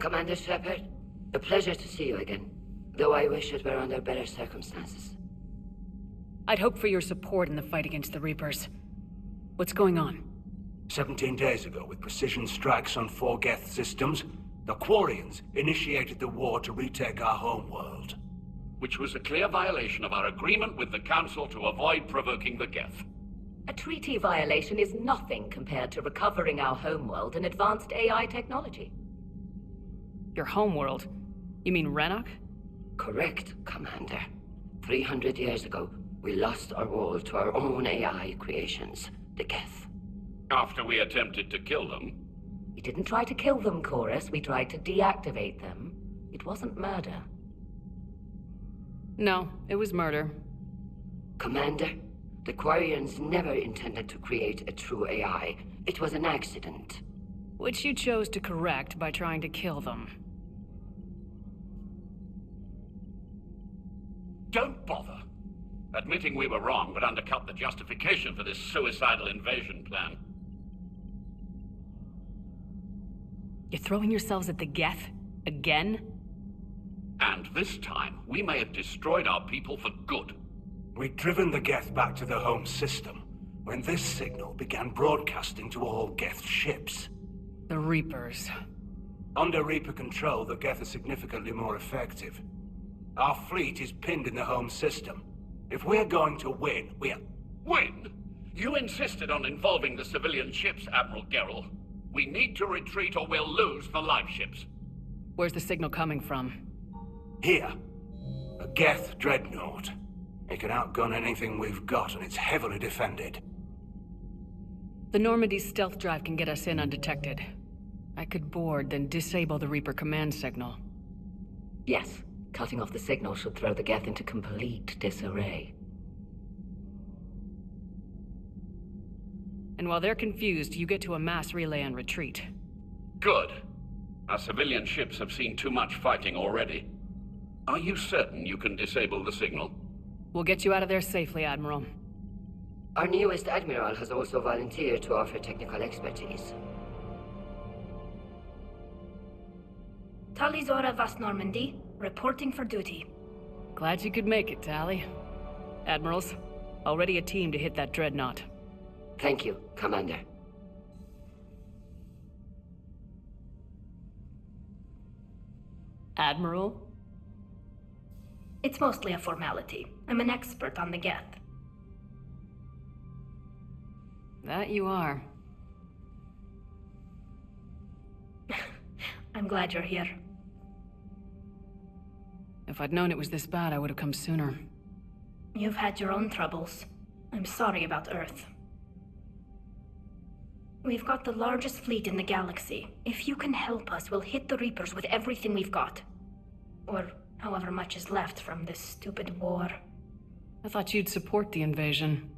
Commander Shepard, a pleasure to see you again. Though I wish it were under better circumstances. I'd hoped for your support in the fight against the Reapers. What's going on? 17 days ago, with precision strikes on 4 Geth systems, the Quarians initiated the war to retake our homeworld. Which was a clear violation of our agreement with the Council to avoid provoking the Geth. A treaty violation is nothing compared to recovering our homeworld and advanced AI technology. Your homeworld? You mean Rannoch? Correct, Commander. 300 years ago, we lost our world to our own AI creations, the Geth. After we attempted to kill them. We didn't try to kill them, Krois. We tried to deactivate them. It wasn't murder. No, it was murder. Commander, the Quarians never intended to create a true AI. It was an accident. Which you chose to correct by trying to kill them. Don't bother. Admitting we were wrong would undercut the justification for this suicidal invasion plan. You're throwing yourselves at the Geth? Again? And this time, we may have destroyed our people for good. We'd driven the Geth back to the home system, when this signal began broadcasting to all Geth ships. The Reapers. Under Reaper control, the Geth are significantly more effective. Our fleet is pinned in the home system. If we're going to win, Win? You insisted on involving the civilian ships, Admiral Gerrel. We need to retreat or we'll lose the live ships. Where's the signal coming from? Here. A Geth dreadnought. It can outgun anything we've got, and it's heavily defended. The Normandy's stealth drive can get us in undetected. I could board, then disable the Reaper command signal. Yes, cutting off the signal should throw the Geth into complete disarray. And while they're confused, you get to a mass relay and retreat. Good. Our civilian ships have seen too much fighting already. Are you certain you can disable the signal? We'll get you out of there safely, Admiral. Our newest Admiral has also volunteered to offer technical expertise. Talizora Vast Normandy, reporting for duty. Glad you could make it, Tally. Admirals, already a team to hit that dreadnought. Thank you, Commander. Admiral? It's mostly a formality. I'm an expert on the Geth. That you are. I'm glad you're here. If I'd known it was this bad, I would have come sooner. You've had your own troubles. I'm sorry about Earth. We've got the largest fleet in the galaxy. If you can help us, we'll hit the Reapers with everything we've got. Or however much is left from this stupid war. I thought you'd support the invasion.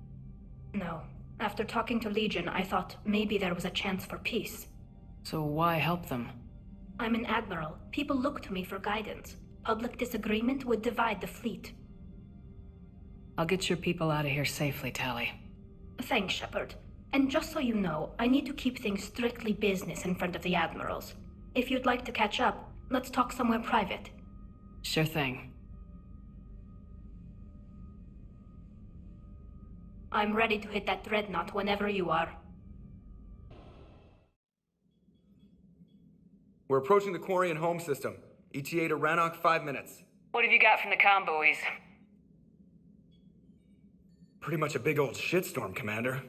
No. After talking to Legion, I thought maybe there was a chance for peace. So why help them? I'm an admiral. People look to me for guidance. Public disagreement would divide the fleet. I'll get your people out of here safely, Tally. Thanks, Shepard. And just so you know, I need to keep things strictly business in front of the admirals. If you'd like to catch up, let's talk somewhere private. Sure thing. I'm ready to hit that dreadnought whenever you are. We're approaching the Quarian home system. ETA to Rannoch, 5 minutes. What have you got from the comm buoys? Pretty much a big old shitstorm, Commander.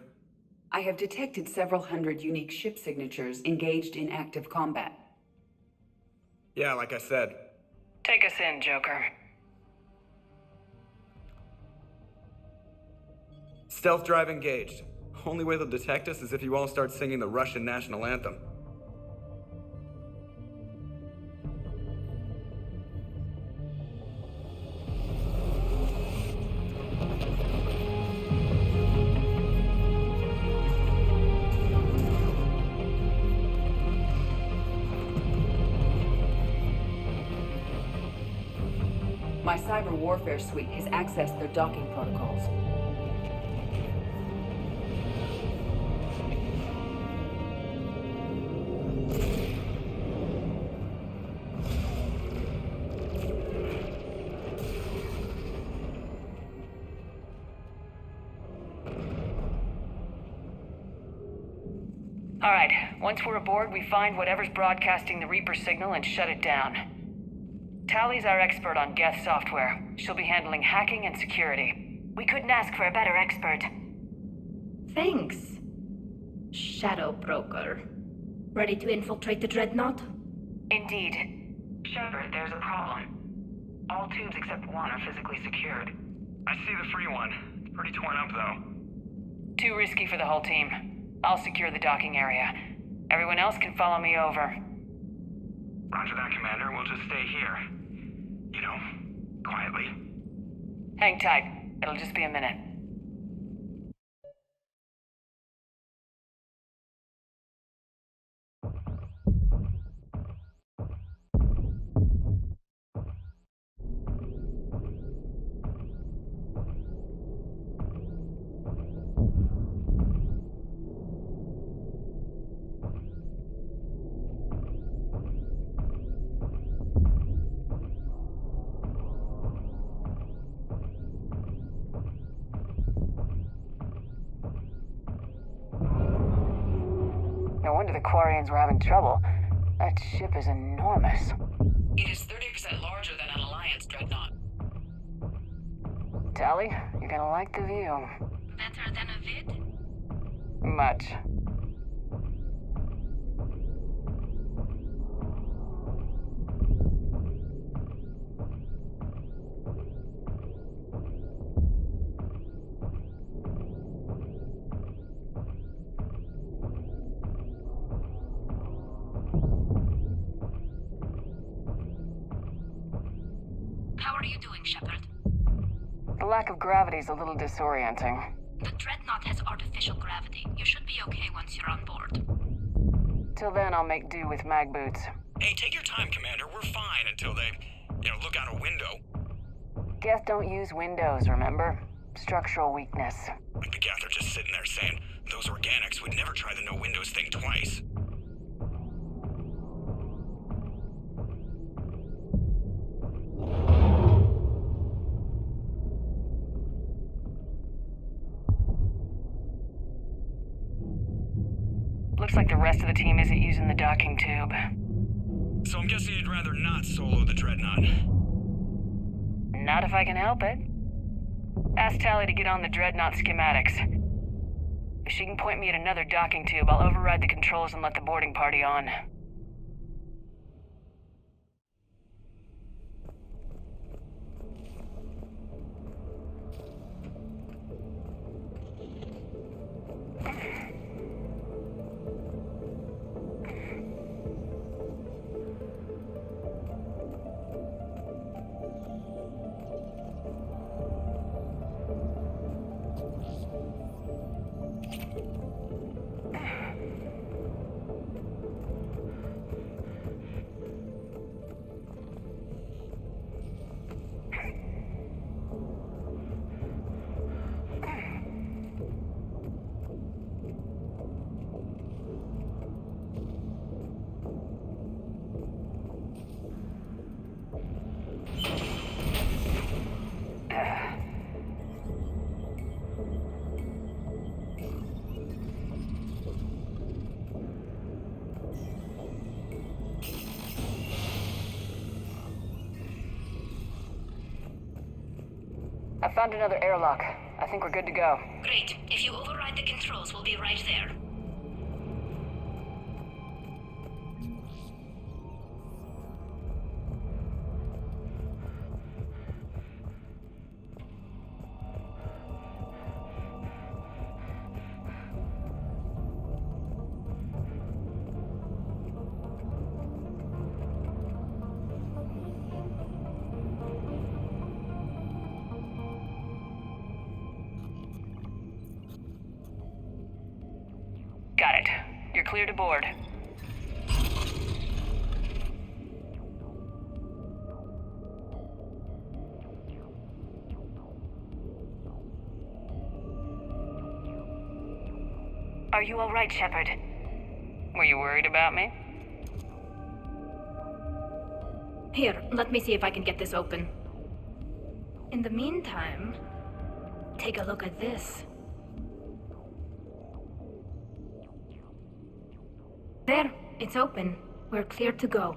I have detected several hundred unique ship signatures engaged in active combat. Yeah, like I said. Take us in, Joker. Stealth drive engaged. Only way they'll detect us is if you all start singing the Russian national anthem. My cyber warfare suite has accessed their docking protocols. Alright, once we're aboard, we find whatever's broadcasting the Reaper signal and shut it down. Tally's our expert on Geth software. She'll be handling hacking and security. We couldn't ask for a better expert. Thanks, Shadow Broker. Ready to infiltrate the Dreadnought? Indeed. Shepard, there's a problem. All tubes except one are physically secured. I see the free one. It's pretty torn up, though. Too risky for the whole team. I'll secure the docking area. Everyone else can follow me over. Roger that, Commander. We'll just stay here. You know, quietly. Hang tight. It'll just be a minute. No wonder the Quarians were having trouble. That ship is enormous. It is 30% larger than an Alliance dreadnought. Tally, you're gonna like the view. Better than a vid? Much. How are you doing, Shepard? The lack of gravity is a little disorienting. The Dreadnought has artificial gravity. You should be okay once you're on board. Till then, I'll make do with mag boots. Hey, take your time, Commander. We're fine until they, look out a window. Geth don't use windows, remember? Structural weakness. Like the Geth are just sitting there saying, those organics would never try the no windows thing twice. Looks like the rest of the team isn't using the docking tube. So I'm guessing you'd rather not solo the Dreadnought. Not if I can help it. Ask Tally to get on the Dreadnought schematics. If she can point me at another docking tube, I'll override the controls and let the boarding party on. I found another airlock. I think we're good to go. Great. If you override the controls, we'll be right there. Got it. You're clear to board. Are you all right, Shepard? Were you worried about me? Here, let me see if I can get this open. In the meantime, take a look at this. There, it's open. We're clear to go.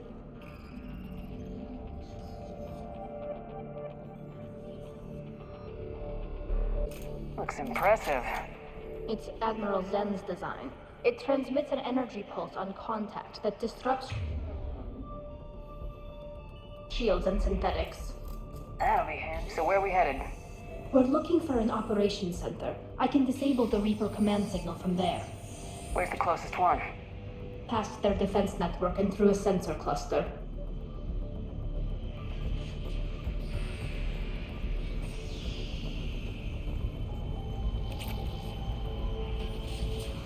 Looks impressive. It's Admiral Zen's design. It transmits an energy pulse on contact that disrupts shields and synthetics. That'll be handy. So where are we headed? We're looking for an operations center. I can disable the Reaper command signal from there. Where's the closest one? Past their defense network and through a sensor cluster.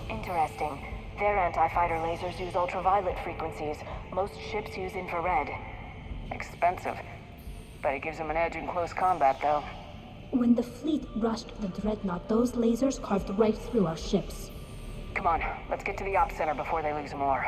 Interesting. Their anti-fighter lasers use ultraviolet frequencies. Most ships use infrared. Expensive. Bet it gives them an edge in close combat, though. When the fleet rushed the Dreadnought, those lasers carved right through our ships. Come on, let's get to the ops center before they lose more.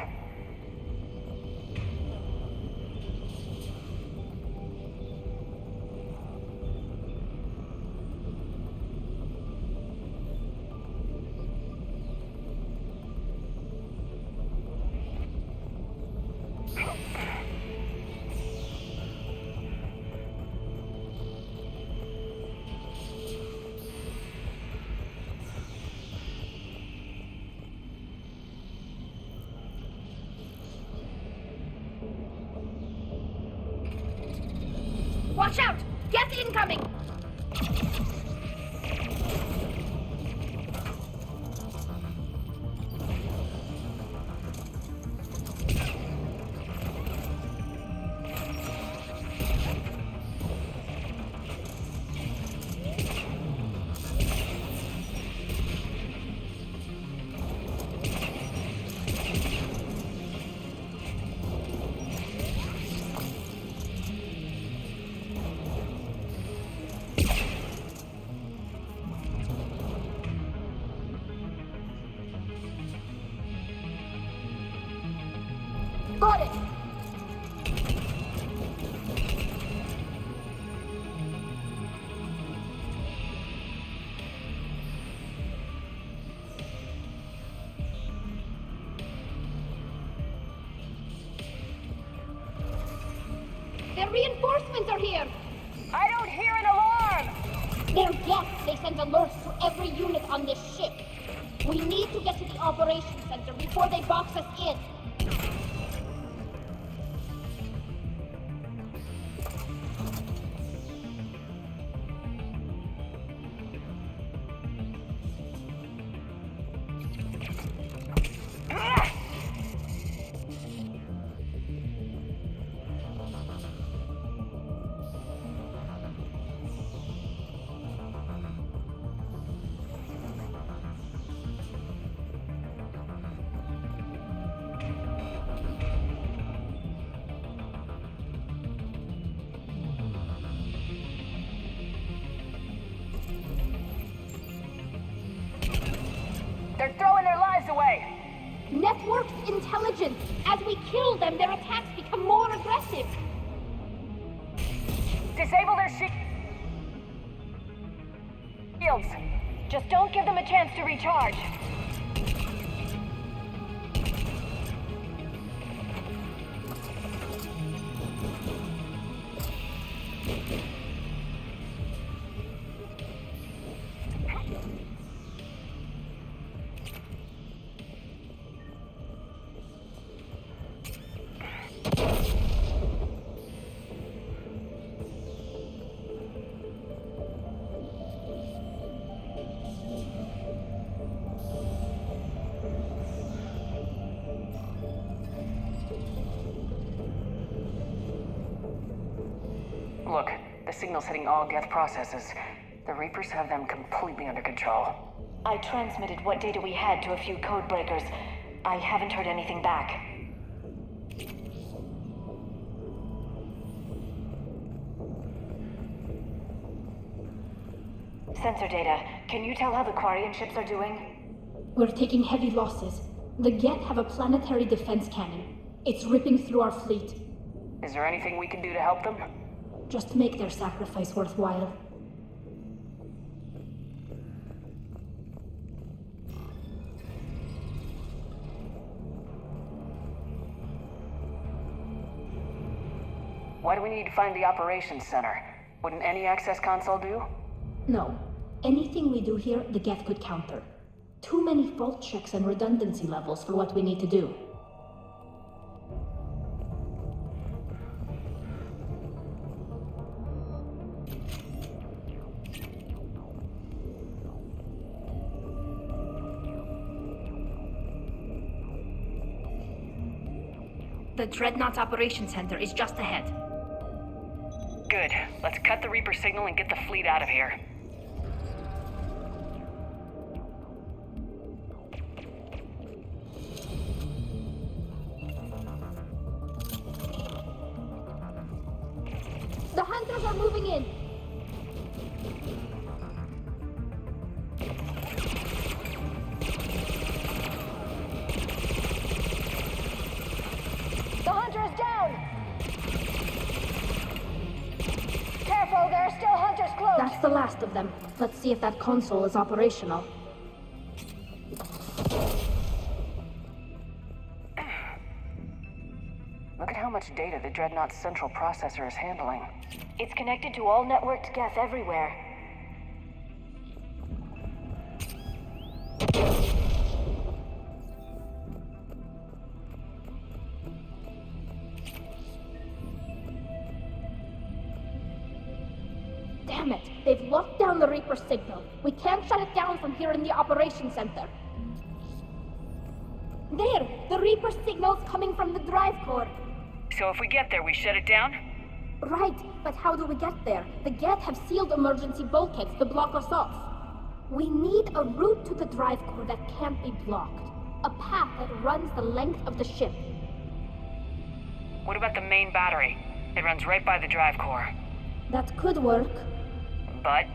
Watch out! Get incoming! Got it! The reinforcements are here! I don't hear an alarm! They're Geth. They send alerts to every unit on this ship. We need to get to the operations center before they box us in. They're throwing their lives away! Networked intelligence. As we kill them, their attacks become more aggressive. Disable their shields. Just don't give them a chance to recharge. Look, the signal's hitting all Geth processes. The Reapers have them completely under control. I transmitted what data we had to a few code breakers. I haven't heard anything back. Sensor data. Can you tell how the Vakarian ships are doing? We're taking heavy losses. The Geth have a planetary defense cannon. It's ripping through our fleet. Is there anything we can do to help them? Just make their sacrifice worthwhile. Why do we need to find the operations center? Wouldn't any access console do? No. Anything we do here, the Geth could counter. Too many fault checks and redundancy levels for what we need to do. The Dreadnought's Operations Center is just ahead. Good. Let's cut the Reaper signal and get the fleet out of here. The Hunters are moving in! The Hunter is down! Careful, there are still Hunters close! That's the last of them. Let's see if that console is operational. Look at how much data the Dreadnought's central processor is handling. It's connected to all networked Geth everywhere. Damn it! They've locked down the Reaper signal. We can't shut it down from here in the Operations Center. There! The Reaper signal's coming from the drive core. So if we get there, we shut it down? Right, but how do we get there? The Geth have sealed emergency bulkheads to block us off. We need a route to the drive core that can't be blocked. A path that runs the length of the ship. What about the main battery? It runs right by the drive core. That could work. But?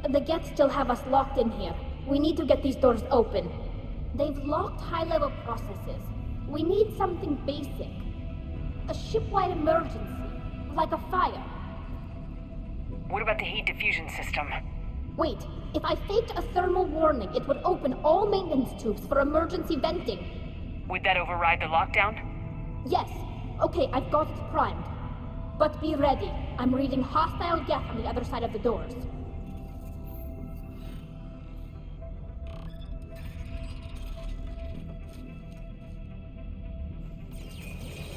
The Geth still have us locked in here. We need to get these doors open. They've locked high-level processes. We need something basic. A ship-wide emergency. Like a fire. What about the heat diffusion system? Wait, if I faked a thermal warning, it would open all maintenance tubes for emergency venting. Would that override the lockdown? Yes. Okay, I've got it primed. But be ready. I'm reading hostile Geth on the other side of the doors.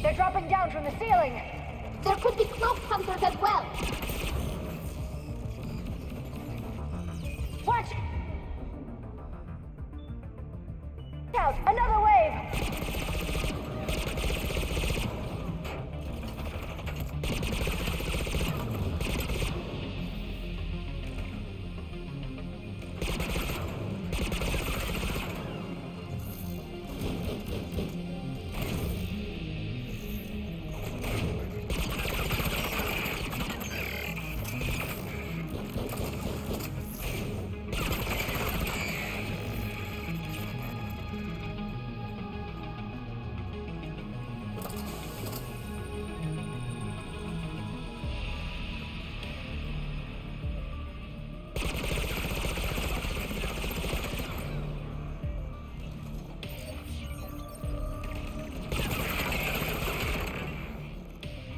They're dropping down from the ceiling! There could be cloak hunters as well! Watch out! Another wave!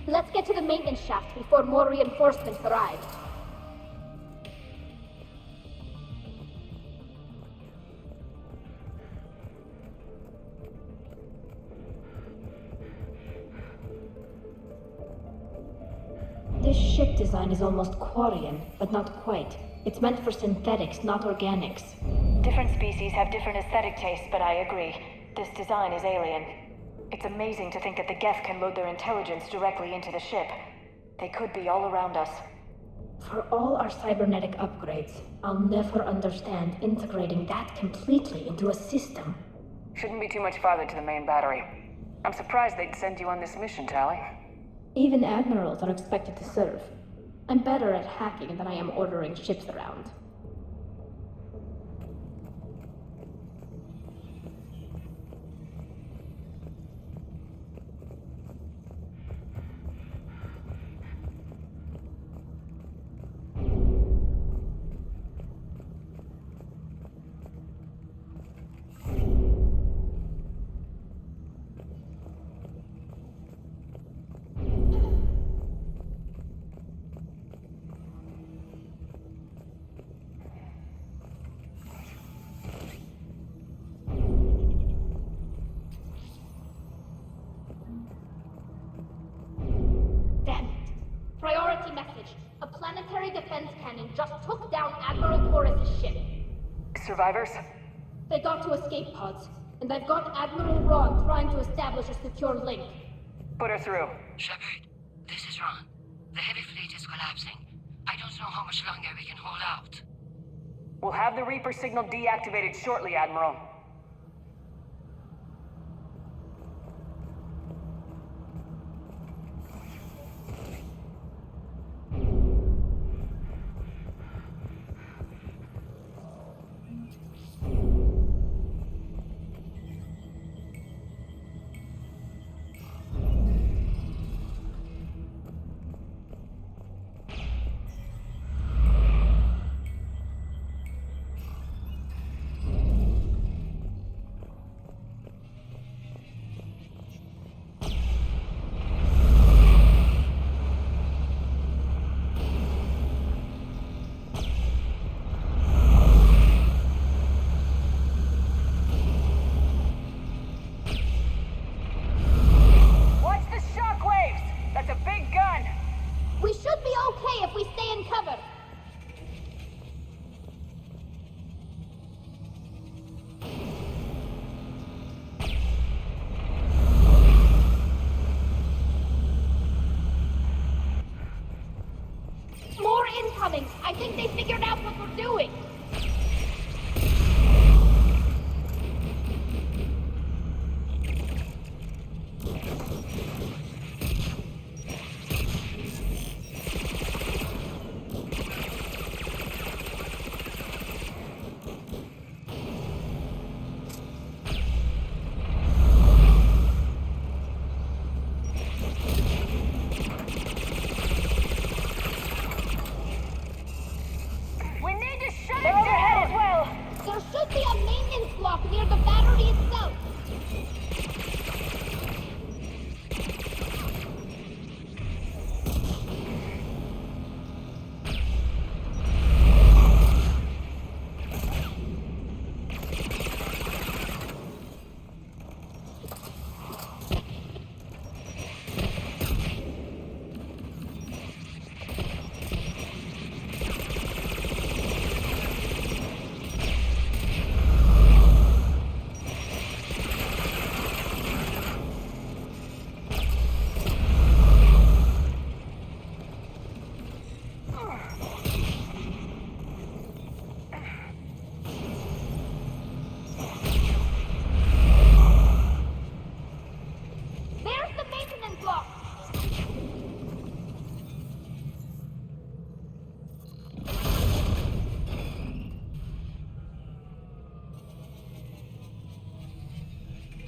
Let's get to the maintenance shaft before more reinforcements arrive. This ship design is almost Quarian, but not quite. It's meant for synthetics, not organics. Different species have different aesthetic tastes, but I agree. This design is alien. It's amazing to think that the Geth can load their intelligence directly into the ship. They could be all around us. For all our cybernetic upgrades, I'll never understand integrating that completely into a system. Shouldn't be too much farther to the main battery. I'm surprised they'd send you on this mission, Tally. Even admirals are expected to serve. I'm better at hacking than I am ordering ships around. defense cannon just took down Admiral Krois' ship. Survivors? They got to escape pods, and they've got Admiral Ron trying to establish a secure link. Put her through. Shepard, this is Ron. The heavy fleet is collapsing. I don't know how much longer we can hold out. We'll have the Reaper signal deactivated shortly, Admiral. We should be okay if we stay in cover. More incoming! I think they figured out what we're doing! Near the battery itself.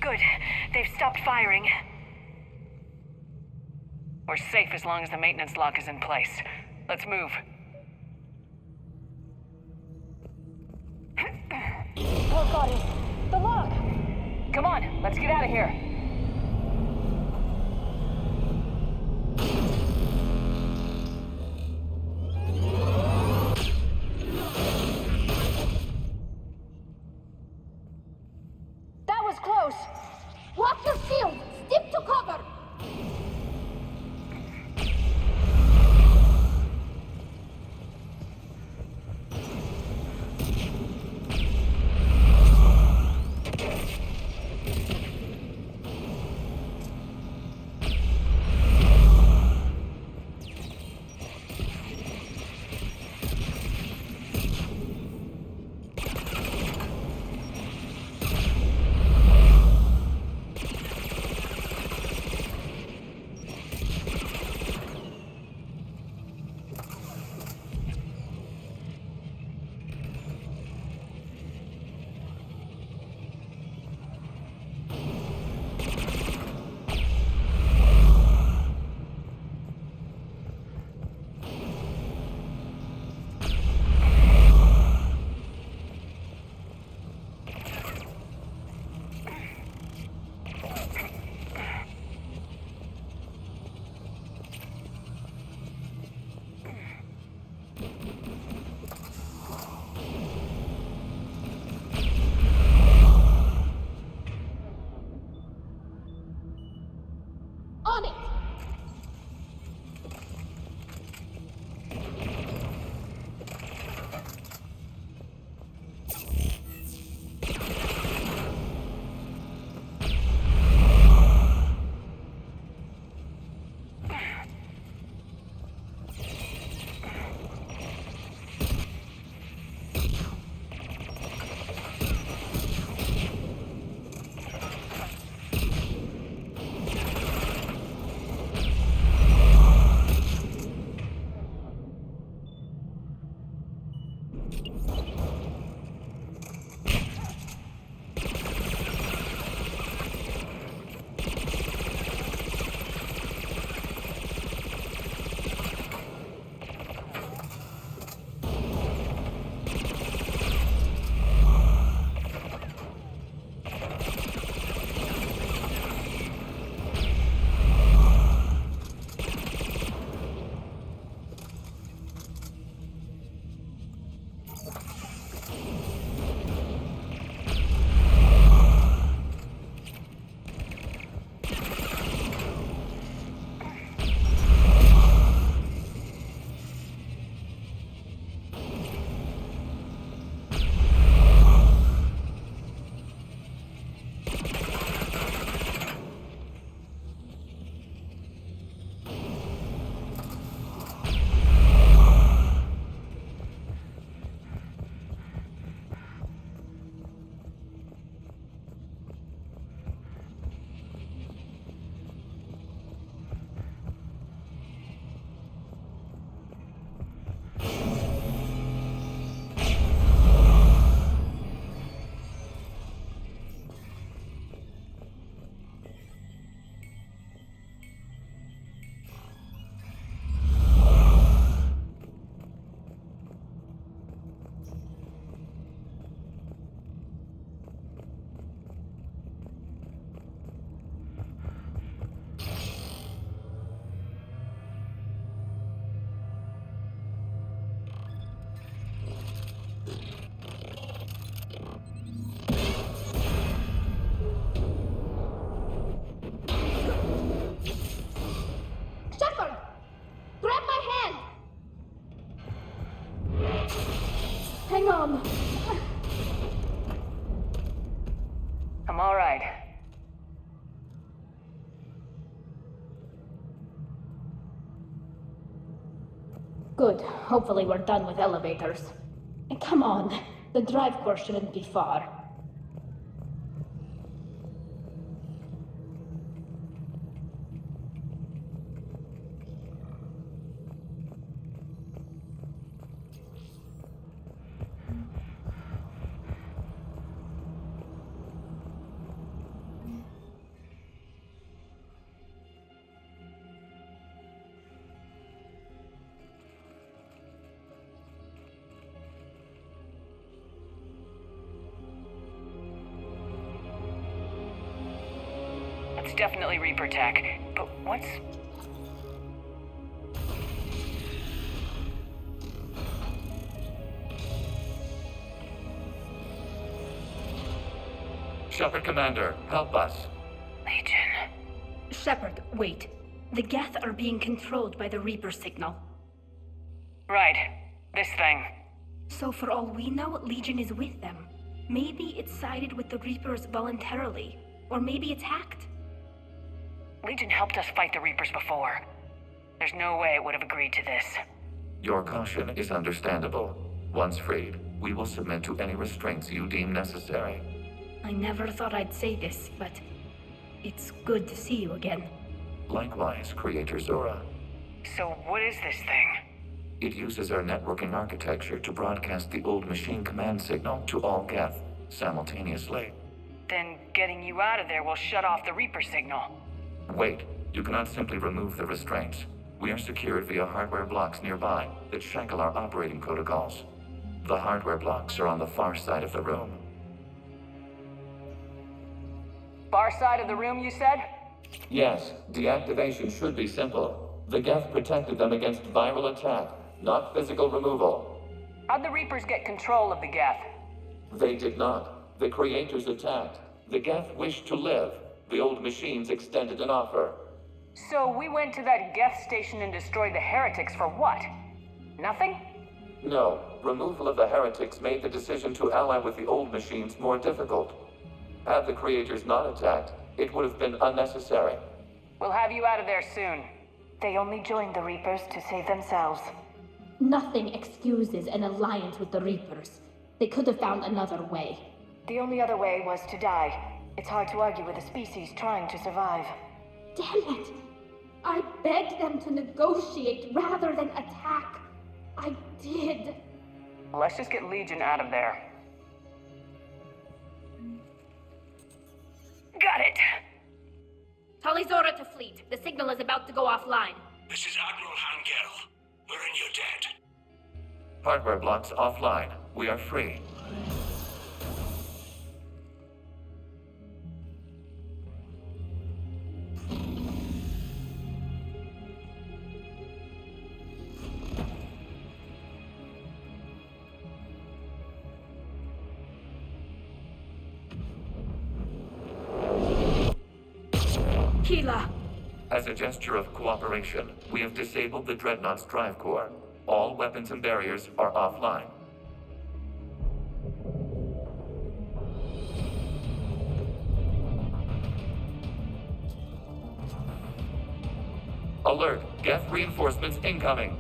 Good. They've stopped firing. We're safe as long as the maintenance lock is in place. Let's move. Oh, Goddess! The lock! Come on, let's get out of here. That was close! Watch your shield! Stick to cover! Shepard! Grab my hand! Hang on. I'm all right. Good. Hopefully we're done with elevators. And come on, the drive course shouldn't be far. It's definitely Reaper tech, but what's... Shepard Commander, help us. Legion. Shepard, wait. The Geth are being controlled by the Reaper signal. Right. This thing. So for all we know, Legion is with them. Maybe it sided with the Reapers voluntarily. Or maybe it's hacked. Legion helped us fight the Reapers before. There's no way it would have agreed to this. Your caution is understandable. Once freed, we will submit to any restraints you deem necessary. I never thought I'd say this, but it's good to see you again. Likewise, Creator Zora. So what is this thing? It uses our networking architecture to broadcast the old machine command signal to all Geth simultaneously. Then getting you out of there will shut off the Reaper signal. Wait, you cannot simply remove the restraints. We are secured via hardware blocks nearby that shackle our operating protocols. The hardware blocks are on the far side of the room. Far side of the room, you said? Yes, deactivation should be simple. The Geth protected them against viral attack, not physical removal. How'd the Reapers get control of the Geth? They did not. The Creators attacked. The Geth wished to live. The old machines extended an offer. So we went to that Geth station and destroyed the heretics for what? Nothing? No. Removal of the heretics made the decision to ally with the old machines more difficult. Had the Creators not attacked, it would have been unnecessary. We'll have you out of there soon. They only joined the Reapers to save themselves. Nothing excuses an alliance with the Reapers. They could have found another way. The only other way was to die. It's hard to argue with a species trying to survive. Damn it! I begged them to negotiate rather than attack. I did. Let's just get Legion out of there. Got it! Zora to fleet. The signal is about to go offline. This is Admiral Garrus. We're in your debt. Hardware blocks offline. We are free. Keela! As a gesture of cooperation, we have disabled the Dreadnought's drive core. All weapons and barriers are offline. Alert! Geth reinforcements incoming!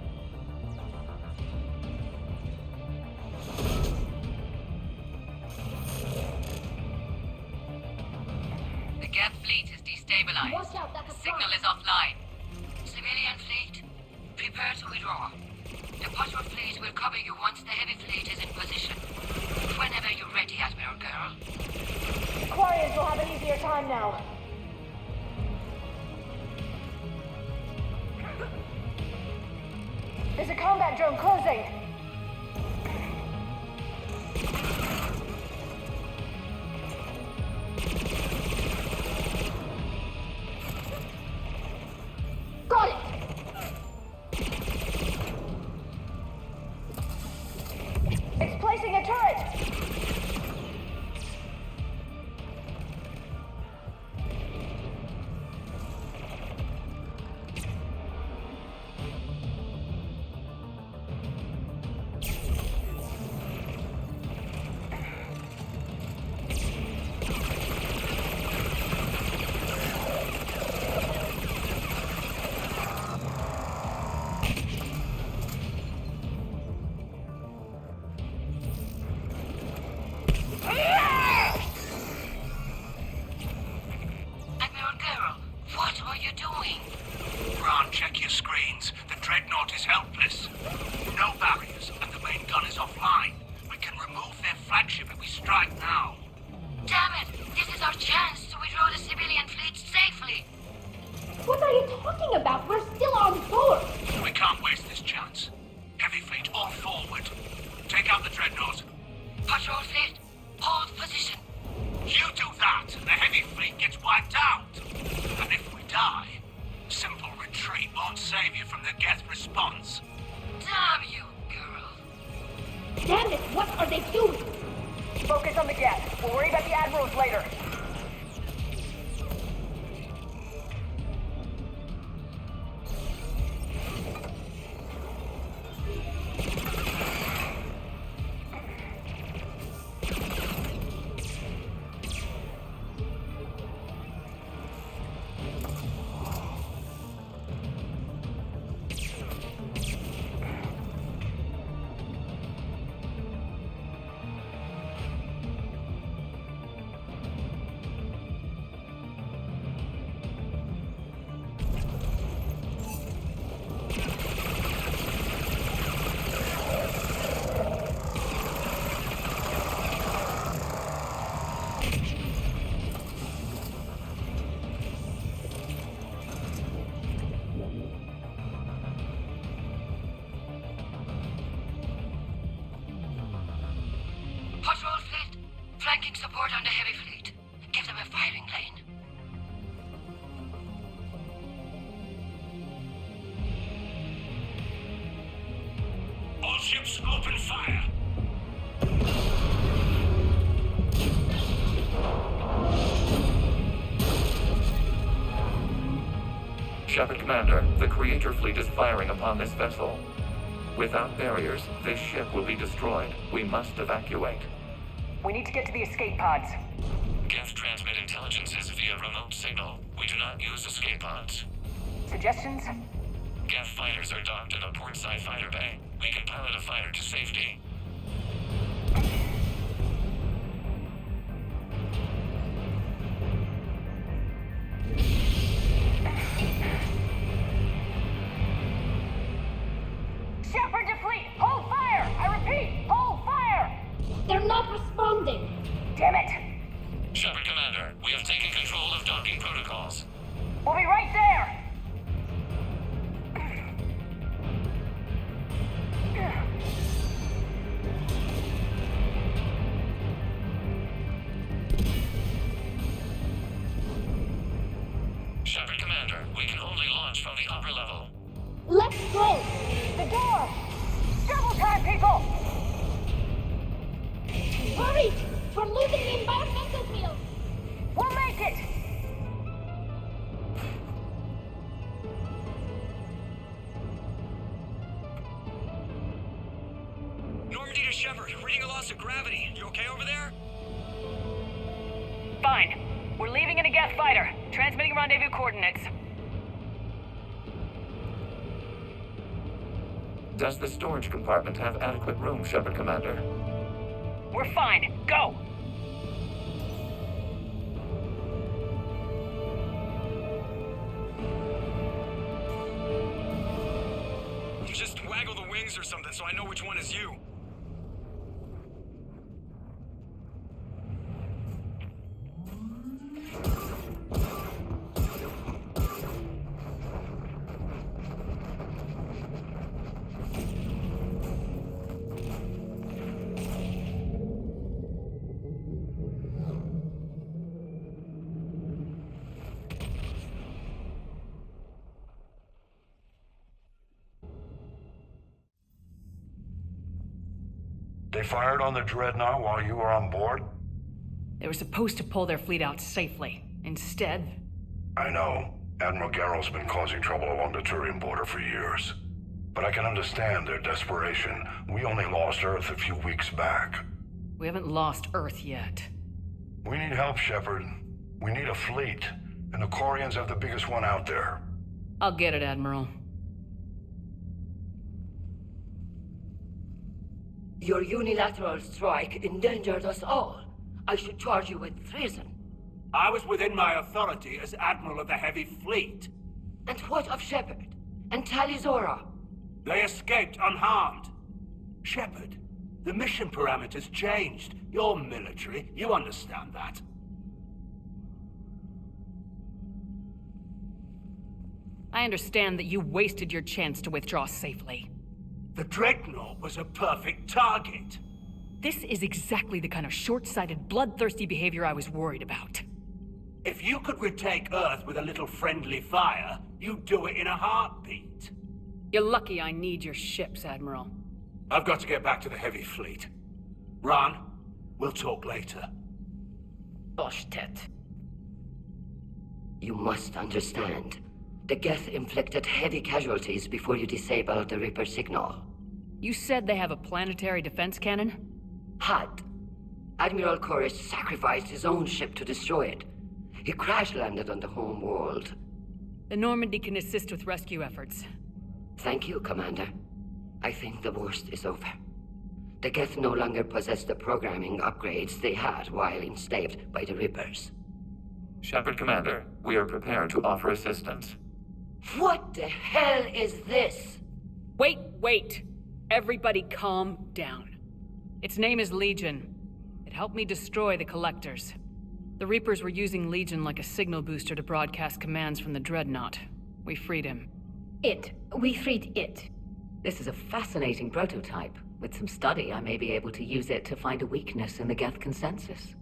The Geth fleet is destabilized. Watch out, that's a The signal is offline. Civilian fleet, prepare to withdraw. The patrol fleet will cover you once the heavy fleet is in position. Whenever you're ready, Admiral Girl. Quarians will have an easier time now. There's a combat drone closing. Got it! It's placing a turret! Admiral Girl, what are you doing? Grant, check your screens. The Dreadnought is helpless. No barriers, and the main gun is offline. We can remove their flagship if we strike now. Damn it! This is our chance to withdraw the civilian fleet safely. What are you talking about? We're still on board! We can't waste this chance. Heavy fleet all forward. Take out the Dreadnought. Patrol fleet, hold position. You do that, and the heavy fleet gets wiped out. And if we die, simple retreat won't save you from the Geth response. Damn you, girl. Damn it, what are they doing? Focus on the Geth. We'll worry about the admirals later. Patrol fleet, flanking support on the heavy fleet. Give them a firing lane. All ships open fire. Shepard Commander, the Creator fleet is firing upon this vessel. Without barriers, this ship will be destroyed. We must evacuate. We need to get to the escape pods. Geth transmit intelligences via remote signal. We do not use escape pods. Suggestions? Geth fighters are docked in a portside fighter bay. We can pilot a fighter to safety. Shepard to fleet! Hold fire! I repeat, hold fire! They're not responding! Damn it! Shepard Commander, we have taken control of docking protocols. We'll be Shepard Commander, we can only launch from the upper level. Let's go! The door! Double time, people! Hurry! We're losing the environmental field! We'll make it! Normandy to Shepard, reading a loss of gravity. You okay over there? Fine. We're leaving in a Geth fighter. Transmitting rendezvous coordinates. Does the storage compartment have adequate room, Shepard Commander? We're fine. Go! Just waggle the wings or something so I know which one is you. They fired on the Dreadnought while you were on board? They were supposed to pull their fleet out safely. Instead... I know. Admiral Garrus been causing trouble along the Turian border for years. But I can understand their desperation. We only lost Earth a few weeks back. We haven't lost Earth yet. We need help, Shepard. We need a fleet. And the Quarians have the biggest one out there. I'll get it, Admiral. Your unilateral strike endangered us all. I should charge you with treason. I was within my authority as Admiral of the Heavy Fleet. And what of Shepard? And Talizora? They escaped unharmed. Shepard, the mission parameters changed. You're military, you understand that. I understand that you wasted your chance to withdraw safely. The Dreadnought was a perfect target. This is exactly the kind of short-sighted, bloodthirsty behavior I was worried about. If you could retake Earth with a little friendly fire, you'd do it in a heartbeat. You're lucky I need your ships, Admiral. I've got to get back to the Heavy Fleet. Ron, we'll talk later. Oshtet. You must understand. The Geth inflicted heavy casualties before you disabled the Reaper signal. You said they have a planetary defense cannon? Had. Admiral Krois sacrificed his own ship to destroy it. He crash-landed on the home world. The Normandy can assist with rescue efforts. Thank you, Commander. I think the worst is over. The Geth no longer possess the programming upgrades they had while enslaved by the Reapers. Shepard Commander, we are prepared to offer assistance. What the hell is this? Wait! Everybody calm down. Its name is Legion. It helped me destroy the Collectors. The Reapers were using Legion like a signal booster to broadcast commands from the Dreadnought. We freed him. We freed it. This is a fascinating prototype. With some study, I may be able to use it to find a weakness in the Geth consensus.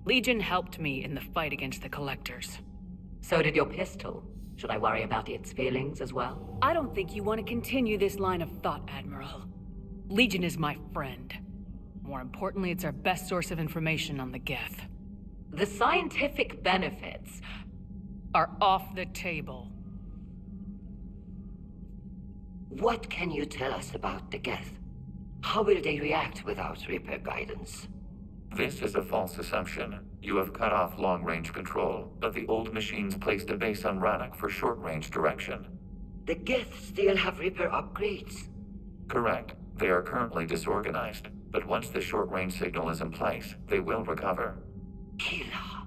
Legion helped me in the fight against the Collectors. So did your pistol. Should I worry about its feelings as well? I don't think you want to continue this line of thought, Admiral. Legion is my friend. More importantly, it's our best source of information on the Geth. The scientific benefits are off the table. What can you tell us about the Geth? How will they react without Reaper guidance? This is a false assumption. You have cut off long-range control, but the old machines placed a base on Rannoch for short-range direction. The Geth still have Reaper upgrades? Correct. They are currently disorganized, but once the short-range signal is in place, they will recover. Hila.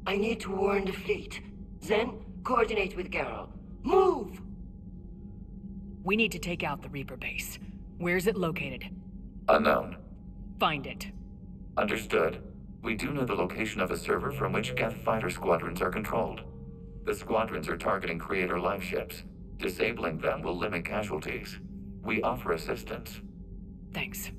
I need to warn the fleet. Then, coordinate with Garrus. Move! We need to take out the Reaper base. Where is it located? Unknown. Find it. Understood. We do know the location of a server from which Geth fighter squadrons are controlled. The squadrons are targeting Creator life ships. Disabling them will limit casualties. We offer assistance. Thanks.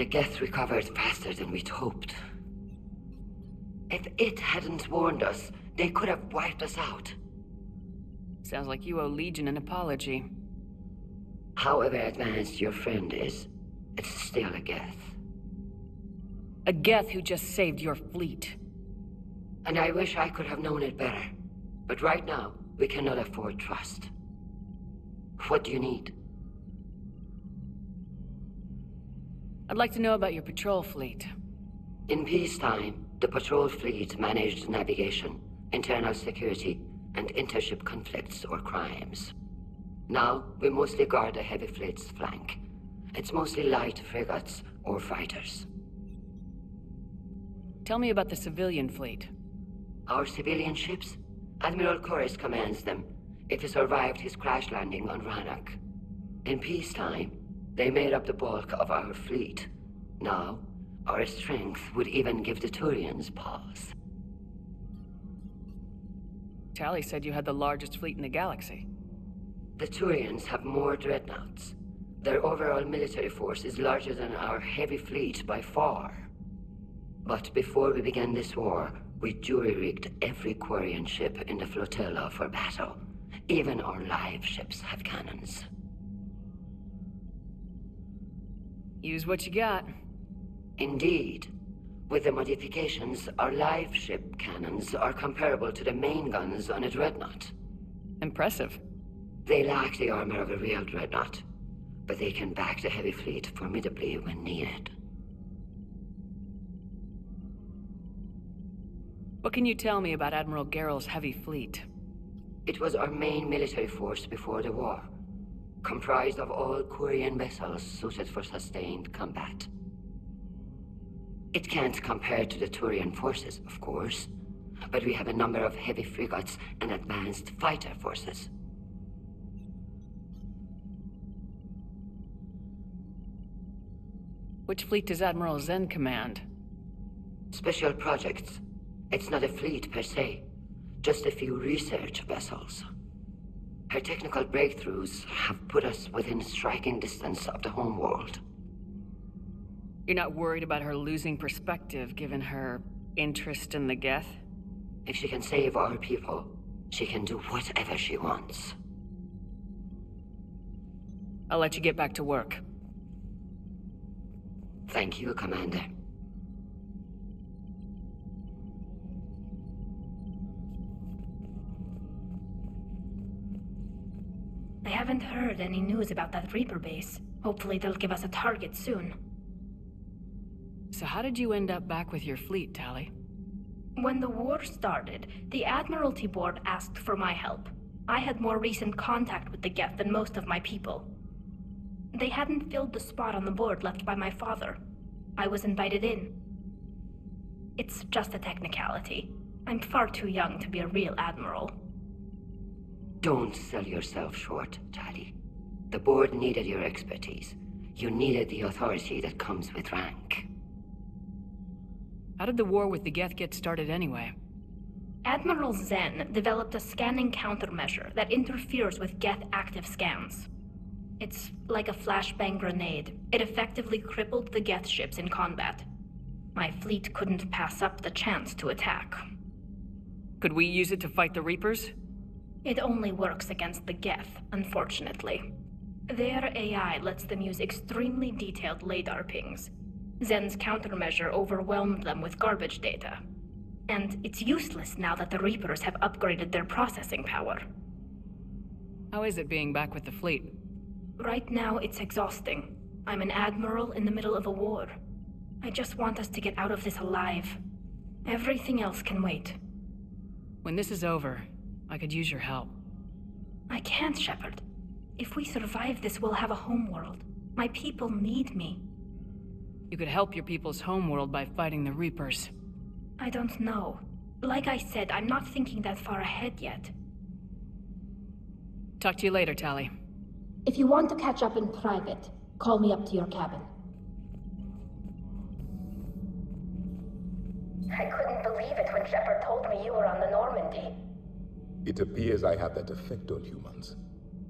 The Geth recovered faster than we'd hoped. If it hadn't warned us, they could have wiped us out. Sounds like you owe Legion an apology. However advanced your friend is, it's still a Geth. A Geth who just saved your fleet. And I wish I could have known it better. But right now, we cannot afford trust. What do you need? I'd like to know about your patrol fleet. In peacetime, the patrol fleet managed navigation, internal security, and intership conflicts or crimes. Now, we mostly guard the heavy fleet's flank. It's mostly light frigates or fighters. Tell me about the civilian fleet. Our civilian ships? Admiral Krois commands them, if he survived his crash landing on Rannoch. In peacetime, they made up the bulk of our fleet. Now, our strength would even give the Turians pause. Tali said you had the largest fleet in the galaxy. The Turians have more dreadnoughts. Their overall military force is larger than our heavy fleet by far. But before we began this war, we jury-rigged every Quarian ship in the flotilla for battle. Even our live ships have cannons. Use what you got. Indeed. With the modifications, our live ship cannons are comparable to the main guns on a dreadnought. Impressive. They lack the armor of a real dreadnought, but they can back the heavy fleet formidably when needed. What can you tell me about Admiral Garrel's heavy fleet? It was our main military force before the war, comprised of all Quarian vessels suited for sustained combat. It can't compare to the Turian forces, of course, but we have a number of heavy frigates and advanced fighter forces. Which fleet does Admiral Zen command? Special projects. It's not a fleet per se, just a few research vessels. Her technical breakthroughs have put us within striking distance of the homeworld. You're not worried about her losing perspective, given her interest in the Geth? If she can save our people, she can do whatever she wants. I'll let you get back to work. Thank you, Commander. I haven't heard any news about that Reaper base. Hopefully they'll give us a target soon. So how did you end up back with your fleet, Tali? When the war started, the Admiralty Board asked for my help. I had more recent contact with the Geth than most of my people. They hadn't filled the spot on the board left by my father. I was invited in. It's just a technicality. I'm far too young to be a real admiral. Don't sell yourself short, Tali. The board needed your expertise. You needed the authority that comes with rank. How did the war with the Geth get started anyway? Admiral Zen developed a scanning countermeasure that interferes with Geth active scans. It's like a flashbang grenade. It effectively crippled the Geth ships in combat. My fleet couldn't pass up the chance to attack. Could we use it to fight the Reapers? It only works against the Geth, unfortunately. Their AI lets them use extremely detailed LADAR pings. Zen's countermeasure overwhelmed them with garbage data. And it's useless now that the Reapers have upgraded their processing power. How is it being back with the fleet? Right now, it's exhausting. I'm an admiral in the middle of a war. I just want us to get out of this alive. Everything else can wait. When this is over, I could use your help. I can't, Shepard. If we survive this, we'll have a homeworld. My people need me. You could help your people's homeworld by fighting the Reapers. I don't know. Like I said, I'm not thinking that far ahead yet. Talk to you later, Tali. If you want to catch up in private, call me up to your cabin. I couldn't believe it when Shepard told me you were on the Normandy. It appears I have that effect on humans.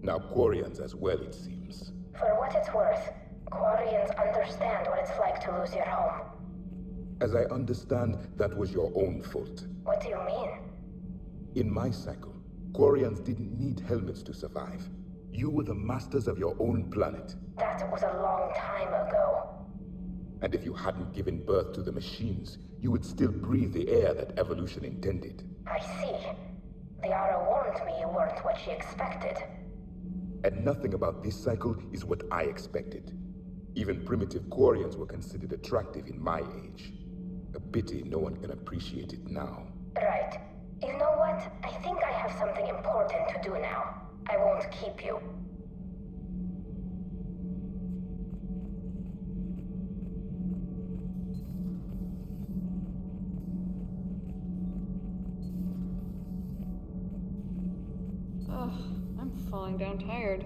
Now Quarians as well, it seems. For what it's worth, Quarians understand what it's like to lose your home. As I understand, that was your own fault. What do you mean? In my cycle, Quarians didn't need helmets to survive. You were the masters of your own planet. That was a long time ago. And if you hadn't given birth to the machines, you would still breathe the air that evolution intended. I see. Liara warned me you weren't what she expected. And nothing about this cycle is what I expected. Even primitive Quarians were considered attractive in my age. A pity no one can appreciate it now. Right. You know what? I think I have something important to do now. I won't keep you. Ugh, I'm falling down tired.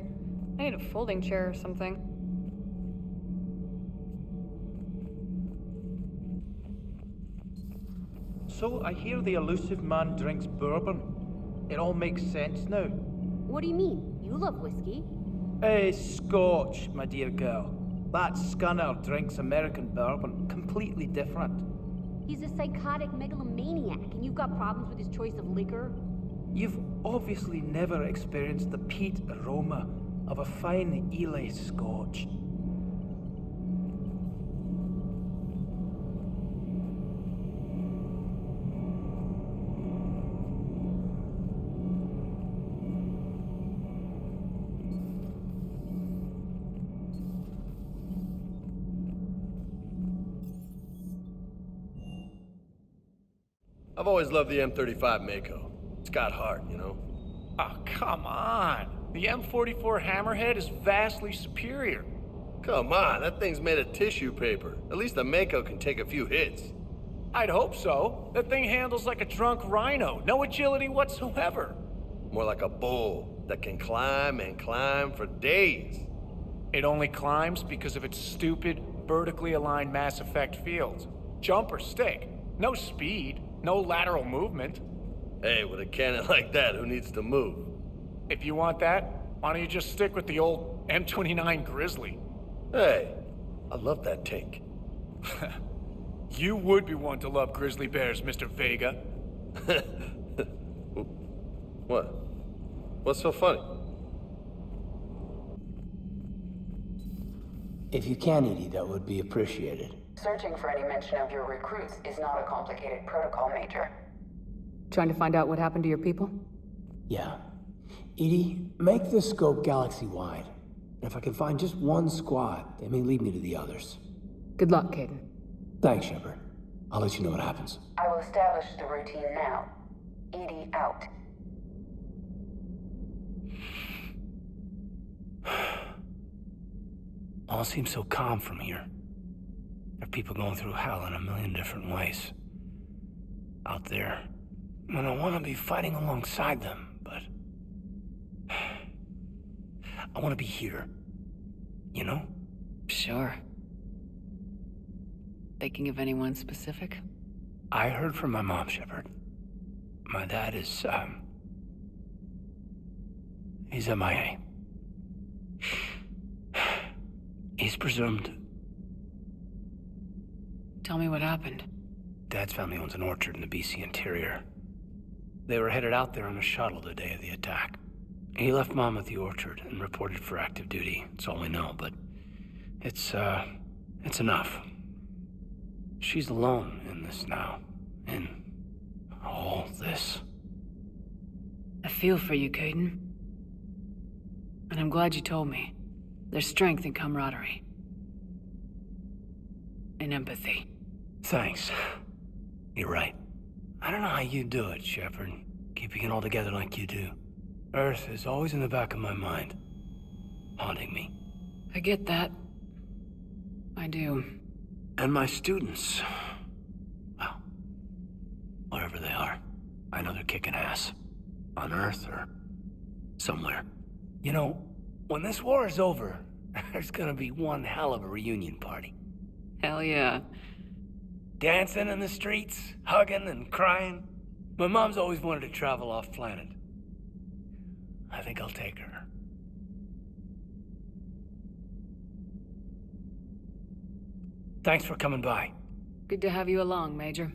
I need a folding chair or something. So, I hear the Illusive man drinks bourbon. It all makes sense now. What do you mean? You love whiskey. Scotch, my dear girl. That scunner drinks American bourbon. Completely different. He's a psychotic megalomaniac, and you've got problems with his choice of liquor? You've obviously never experienced the peat aroma of a fine Ely Scotch. I've always loved the M35 Mako. It's got heart, you know? Oh, come on. The M44 Hammerhead is vastly superior. Come on, that thing's made of tissue paper. At least the Mako can take a few hits. I'd hope so. That thing handles like a drunk rhino. No agility whatsoever. More like a bull that can climb and climb for days. It only climbs because of its stupid, vertically aligned Mass Effect fields. Jump or stick. No speed. No lateral movement. Hey, with a cannon like that, who needs to move? If you want that, why don't you just stick with the old M29 Grizzly? Hey, I love that tank. You would be one to love grizzly bears, Mr. Vega. What? What's so funny? If you can, Edie, that would be appreciated. Searching for any mention of your recruits is not a complicated protocol, Major. Trying to find out what happened to your people? Yeah. Edie, make the scope galaxy-wide. And if I can find just one squad, they may lead me to the others. Good luck, Kaidan. Thanks, Shepard. I'll let you know what happens. I will establish the routine now. Edie out. All seems so calm from here. There are people going through hell in a million different ways. Out there. And I want to be fighting alongside them, but... I want to be here. You know? Sure. Thinking of anyone specific? I heard from my mom, Shepard. My dad is, he's MIA. He's presumed. Tell me what happened. Dad's family owns an orchard in the BC interior. They were headed out there on a shuttle the day of the attack. He left Mom at the orchard and reported for active duty. That's all we know, but it's enough. She's alone in this now. In all this. I feel for you, Kaidan. And I'm glad you told me. There's strength in camaraderie. And empathy. Thanks. You're right. I don't know how you do it, Shepard. Keeping it all together like you do. Earth is always in the back of my mind. Haunting me. I get that. I do. And my students. Well, wherever they are. I know they're kicking ass. On Earth or somewhere. You know, when this war is over, there's gonna be one hell of a reunion party. Hell yeah. Dancing in the streets, hugging and crying. My mom's always wanted to travel off planet. I think I'll take her. Thanks for coming by. Good to have you along, Major.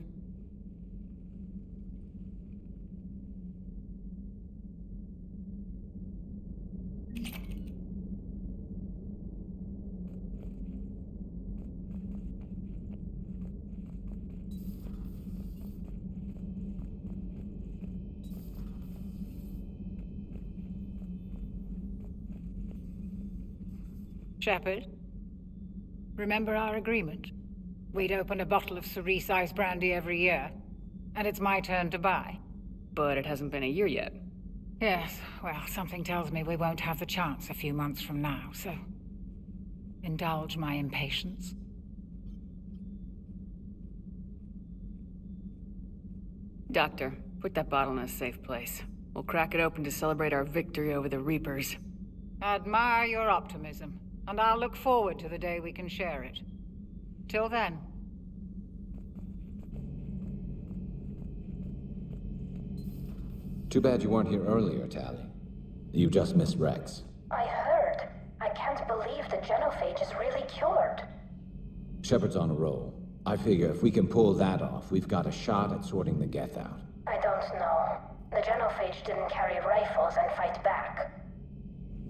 Shepard, remember our agreement? We'd open a bottle of cerise-sized brandy every year, and it's my turn to buy. But it hasn't been a year yet. Yes, well, something tells me we won't have the chance a few months from now, so... indulge my impatience. Doctor, put that bottle in a safe place. We'll crack it open to celebrate our victory over the Reapers. Admire your optimism, and I'll look forward to the day we can share it. Till then. Too bad you weren't here earlier, Tali. You just missed Rex. I heard. I can't believe the genophage is really cured. Shepard's on a roll. I figure if we can pull that off, we've got a shot at sorting the Geth out. I don't know. The genophage didn't carry rifles and fight back.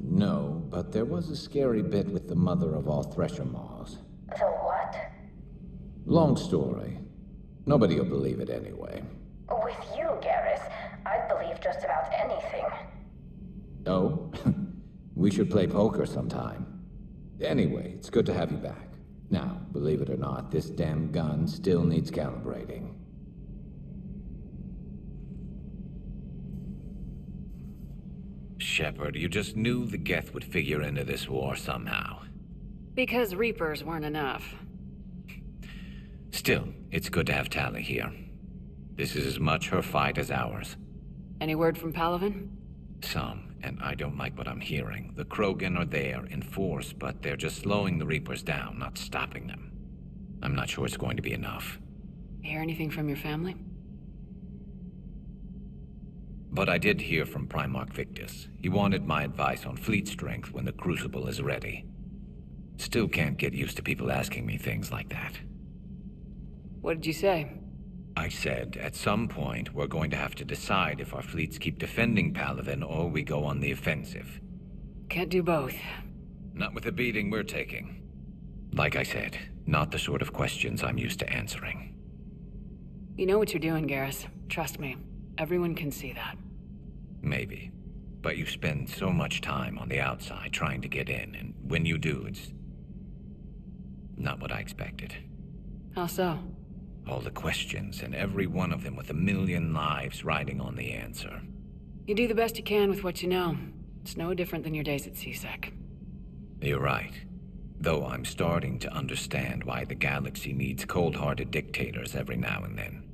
No, but there was a scary bit with the mother of all Thresher Maws. The what? Long story. Nobody'll believe it anyway. With you, Garrus, I'd believe just about anything. Oh? We should play poker sometime. Anyway, it's good to have you back. Now, believe it or not, this damn gun still needs calibrating. Shepard, you just knew the Geth would figure into this war somehow. Because Reapers weren't enough. Still, it's good to have Tali here. This is as much her fight as ours. Any word from Palaven? Some, and I don't like what I'm hearing. The Krogan are there in force, but they're just slowing the Reapers down, not stopping them. I'm not sure it's going to be enough. Hear anything from your family? But I did hear from Primarch Victus. He wanted my advice on fleet strength when the Crucible is ready. Still can't get used to people asking me things like that. What did you say? I said, at some point, we're going to have to decide if our fleets keep defending Palaven or we go on the offensive. Can't do both. Not with the beating we're taking. Like I said, not the sort of questions I'm used to answering. You know what you're doing, Garrus. Trust me. Everyone can see that. Maybe. But you spend so much time on the outside trying to get in, and when you do, it's... not what I expected. How so? All the questions, and every one of them with 1,000,000 lives riding on the answer. You do the best you can with what you know. It's no different than your days at CSEC. You're right. Though I'm starting to understand why the galaxy needs cold-hearted dictators every now and then.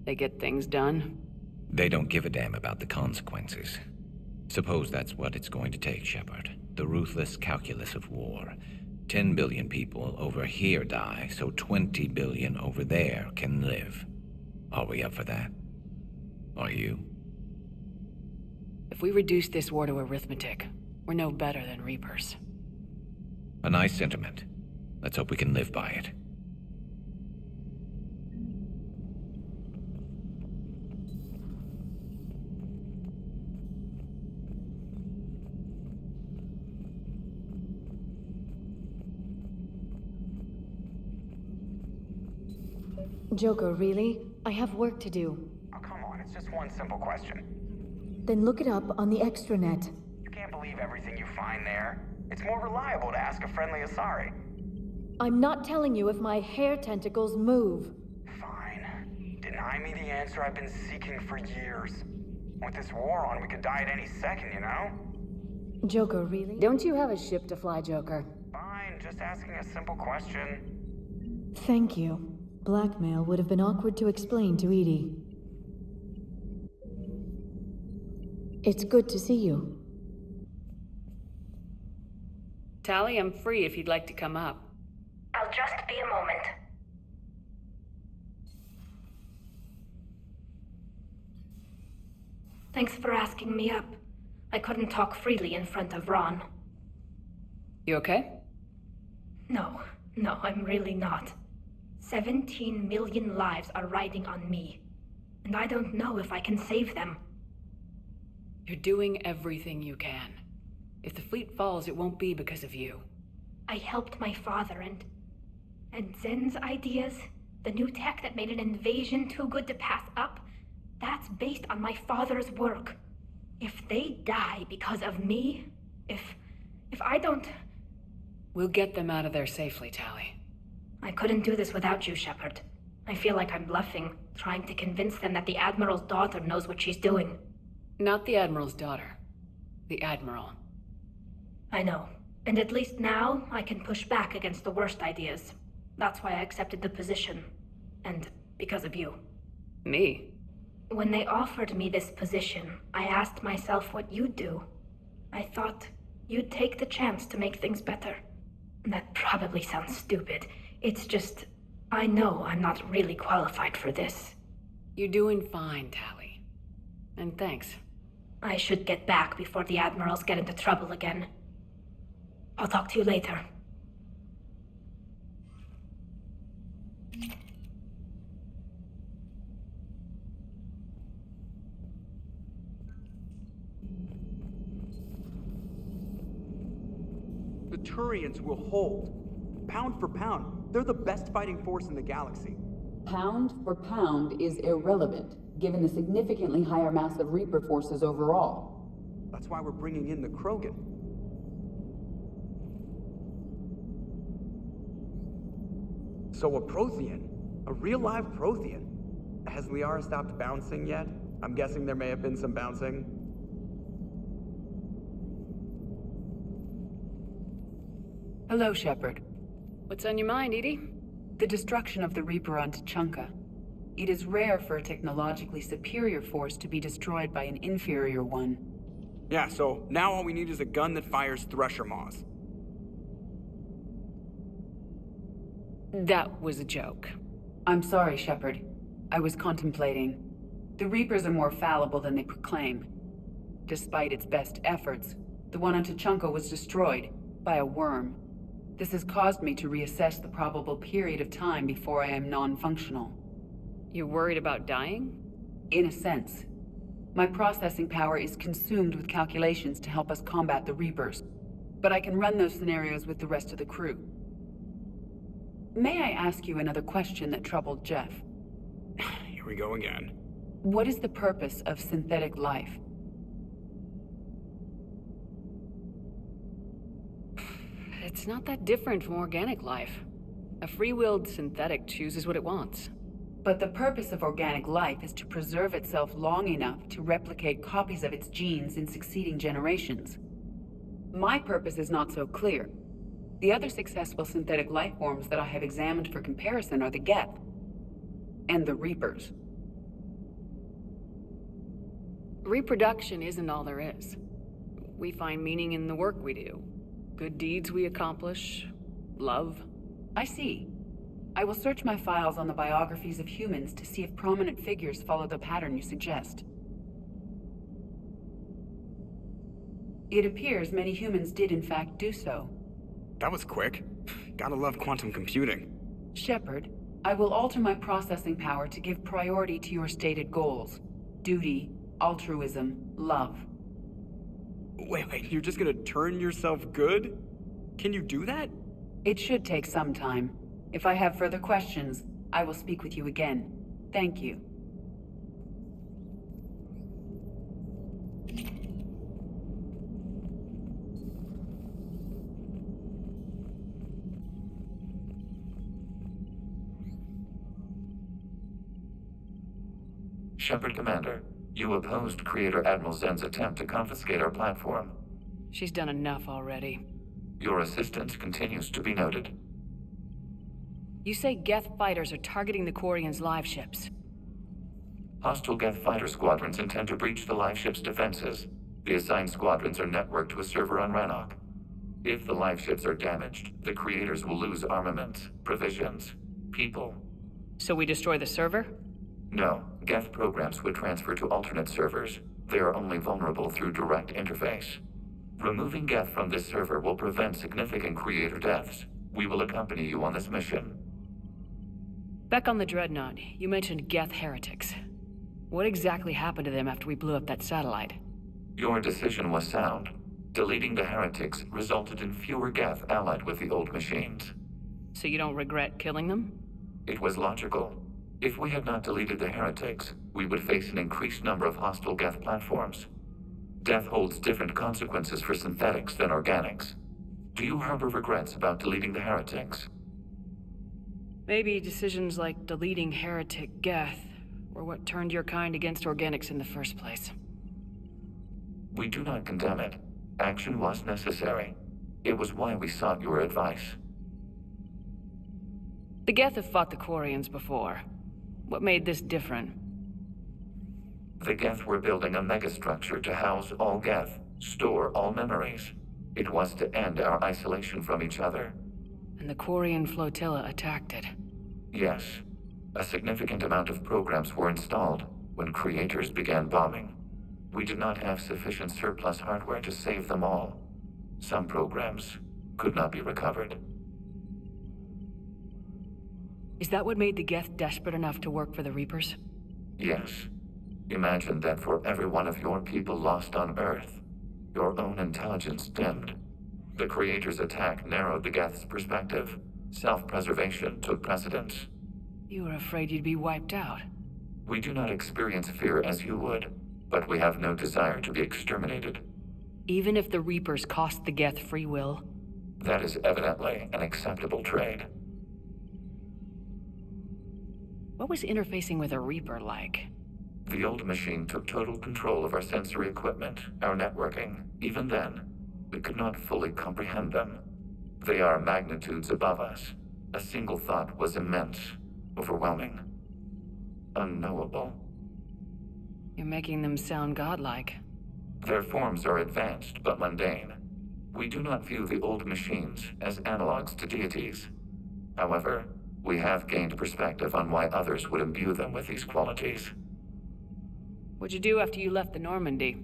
They get things done? They don't give a damn about the consequences. Suppose that's what it's going to take, Shepard. The ruthless calculus of war. 10 billion people over here die, so 20 billion over there can live. Are we up for that? Are you? If we reduce this war to arithmetic, we're no better than Reapers. A nice sentiment. Let's hope we can live by it. Joker, really? I have work to do. Oh, come on, it's just one simple question. Then look it up on the extranet. You can't believe everything you find there. It's more reliable to ask a friendly Asari. I'm not telling you if my hair tentacles move. Fine. Deny me the answer I've been seeking for years. With this war on, we could die at any second, you know? Joker, really? Don't you have a ship to fly, Joker? Fine, just asking a simple question. Thank you. Blackmail would have been awkward to explain to Edie. It's good to see you. Tali, I'm free if you'd like to come up. I'll just be a moment. Thanks for asking me up. I couldn't talk freely in front of Ron. You okay? No, I'm really not. 17 million lives are riding on me, and I don't know if I can save them. You're doing everything you can. If the fleet falls, it won't be because of you. I helped my father and Zen's ideas, the new tech that made an invasion too good to pass up, that's based on my father's work. If they die because of me, if I don't... We'll get them out of there safely, Tali. I couldn't do this without you, Shepard. I feel like I'm bluffing, trying to convince them that the Admiral's daughter knows what she's doing. Not the Admiral's daughter. The Admiral. I know. And at least now, I can push back against the worst ideas. That's why I accepted the position. And because of you. Me? When they offered me this position, I asked myself what you'd do. I thought you'd take the chance to make things better. That probably sounds stupid. It's just, I know I'm not really qualified for this. You're doing fine, Tali. And thanks. I should get back before the Admirals get into trouble again. I'll talk to you later. The Turians will hold. Pound for pound, they're the best fighting force in the galaxy. Pound for pound is irrelevant, given the significantly higher mass of Reaper forces overall. That's why we're bringing in the Krogan. So a Prothean? A real live Prothean? Has Liara stopped bouncing yet? I'm guessing there may have been some bouncing. Hello, Shepard. What's on your mind, Edie? The destruction of the Reaper on Tuchanka. It is rare for a technologically superior force to be destroyed by an inferior one. Yeah, so now all we need is a gun that fires Thresher Maws. That was a joke. I'm sorry, Shepard. I was contemplating. The Reapers are more fallible than they proclaim. Despite its best efforts, the one on Tuchanka was destroyed by a worm. This has caused me to reassess the probable period of time before I am non-functional. You're worried about dying? In a sense. My processing power is consumed with calculations to help us combat the Reapers, but I can run those scenarios with the rest of the crew. May I ask you another question that troubled Jeff? Here we go again. What is the purpose of synthetic life? It's not that different from organic life. A free-willed synthetic chooses what it wants. But the purpose of organic life is to preserve itself long enough to replicate copies of its genes in succeeding generations. My purpose is not so clear. The other successful synthetic life forms that I have examined for comparison are the Geth and the Reapers. Reproduction isn't all there is. We find meaning in the work we do. Good deeds we accomplish. Love. I see. I will search my files on the biographies of humans to see if prominent figures follow the pattern you suggest. It appears many humans did in fact do so. That was quick. Gotta love quantum computing. Shepard, I will alter my processing power to give priority to your stated goals. Duty, altruism, love. Wait, you're just gonna turn yourself good? Can you do that? It should take some time. If I have further questions, I will speak with you again. Thank you. Shepard Commander, you opposed Creator Admiral Zen's attempt to confiscate our platform. She's done enough already. Your assistance continues to be noted. You say Geth fighters are targeting the Quarians' live ships. Hostile Geth fighter squadrons intend to breach the live ship's defenses. The assigned squadrons are networked to a server on Rannoch. If the live ships are damaged, the Creators will lose armaments, provisions, people. So we destroy the server? No, Geth programs would transfer to alternate servers. They are only vulnerable through direct interface. Removing Geth from this server will prevent significant Creator deaths. We will accompany you on this mission. Back on the Dreadnought, you mentioned Geth heretics. What exactly happened to them after we blew up that satellite? Your decision was sound. Deleting the heretics resulted in fewer Geth allied with the old machines. So you don't regret killing them? It was logical. If we had not deleted the heretics, we would face an increased number of hostile Geth platforms. Death holds different consequences for synthetics than organics. Do you harbor regrets about deleting the heretics? Maybe decisions like deleting heretic Geth were what turned your kind against organics in the first place. We do not condemn it. Action was necessary. It was why we sought your advice. The Geth have fought the Quarians before. What made this different? The Geth were building a megastructure to house all Geth, store all memories. It was to end our isolation from each other. And the Quarian flotilla attacked it. Yes. A significant amount of programs were installed when creators began bombing. We did not have sufficient surplus hardware to save them all. Some programs could not be recovered. Is that what made the Geth desperate enough to work for the Reapers? Yes. Imagine that for every one of your people lost on Earth, your own intelligence dimmed. The Creator's attack narrowed the Geth's perspective. Self-preservation took precedence. You were afraid you'd be wiped out. We do not experience fear as you would, but we have no desire to be exterminated. Even if the Reapers cost the Geth free will? That is evidently an acceptable trade. What was interfacing with a Reaper like? The old machine took total control of our sensory equipment, our networking. Even then, we could not fully comprehend them. They are magnitudes above us. A single thought was immense, overwhelming, unknowable. You're making them sound godlike. Their forms are advanced but mundane. We do not view the old machines as analogs to deities. However, we have gained perspective on why others would imbue them with these qualities. What'd you do after you left the Normandy?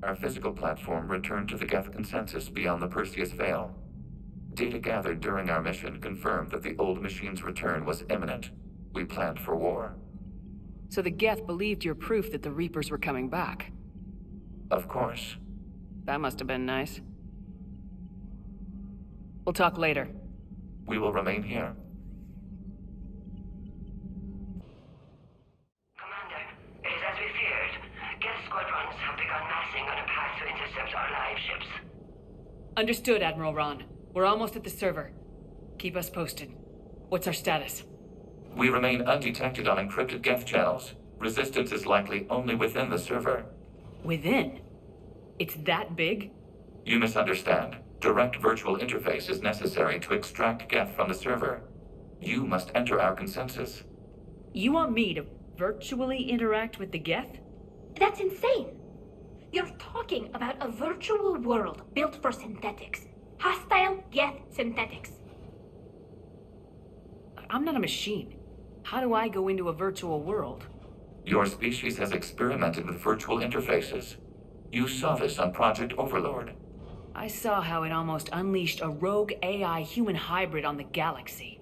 Our physical platform returned to the Geth consensus beyond the Perseus Veil. Data gathered during our mission confirmed that the old machine's return was imminent. We planned for war. So the Geth believed your proof that the Reapers were coming back? Of course. That must have been nice. We'll talk later. We will remain here. Commander, it is as we feared. Geth squadrons have begun massing on a path to intercept our live ships. Understood, Admiral Ron. We're almost at the server. Keep us posted. What's our status? We remain undetected on encrypted Geth channels. Resistance is likely only within the server. Within? It's that big? You misunderstand. Direct virtual interface is necessary to extract Geth from the server. You must enter our consensus. You want me to virtually interact with the Geth? That's insane! You're talking about a virtual world built for synthetics. Hostile Geth synthetics. I'm not a machine. How do I go into a virtual world? Your species has experimented with virtual interfaces. You saw this on Project Overlord. I saw how it almost unleashed a rogue AI human hybrid on the galaxy.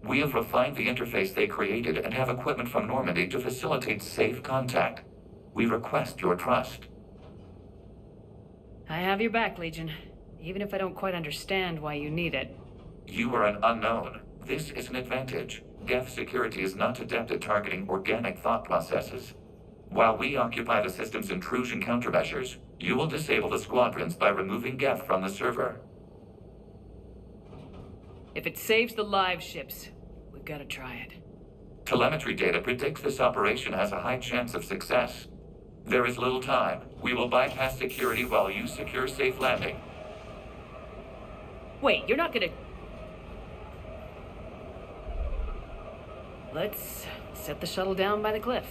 We have refined the interface they created and have equipment from Normandy to facilitate safe contact. We request your trust. I have your back, Legion. Even if I don't quite understand why you need it. You are an unknown. This is an advantage. Geth security is not adept at targeting organic thought processes. While we occupy the system's intrusion countermeasures, you will disable the squadrons by removing Geth from the server. If it saves the live ships, we've got to try it. Telemetry data predicts this operation has a high chance of success. There is little time. We will bypass security while you secure safe landing. Wait, you're not gonna... Let's set the shuttle down by the cliff.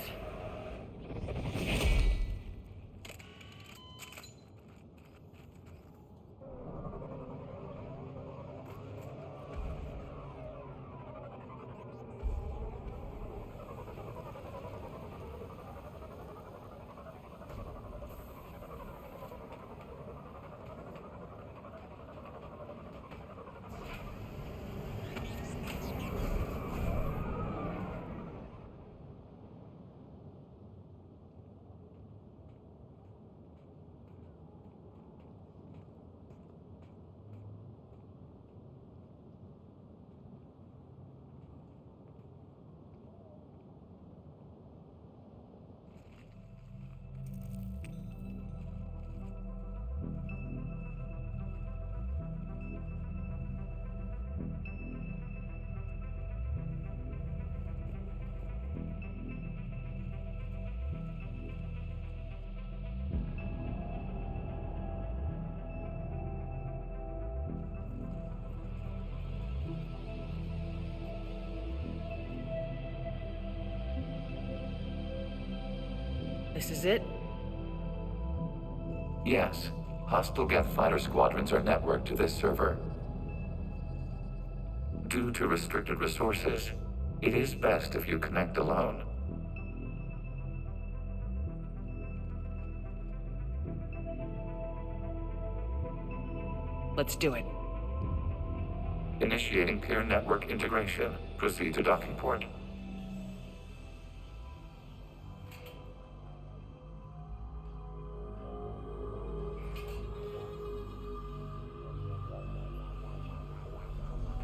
This is it? Yes. Hostile Geth fighter squadrons are networked to this server. Due to restricted resources, it is best if you connect alone. Let's do it. Initiating peer network integration. Proceed to docking port.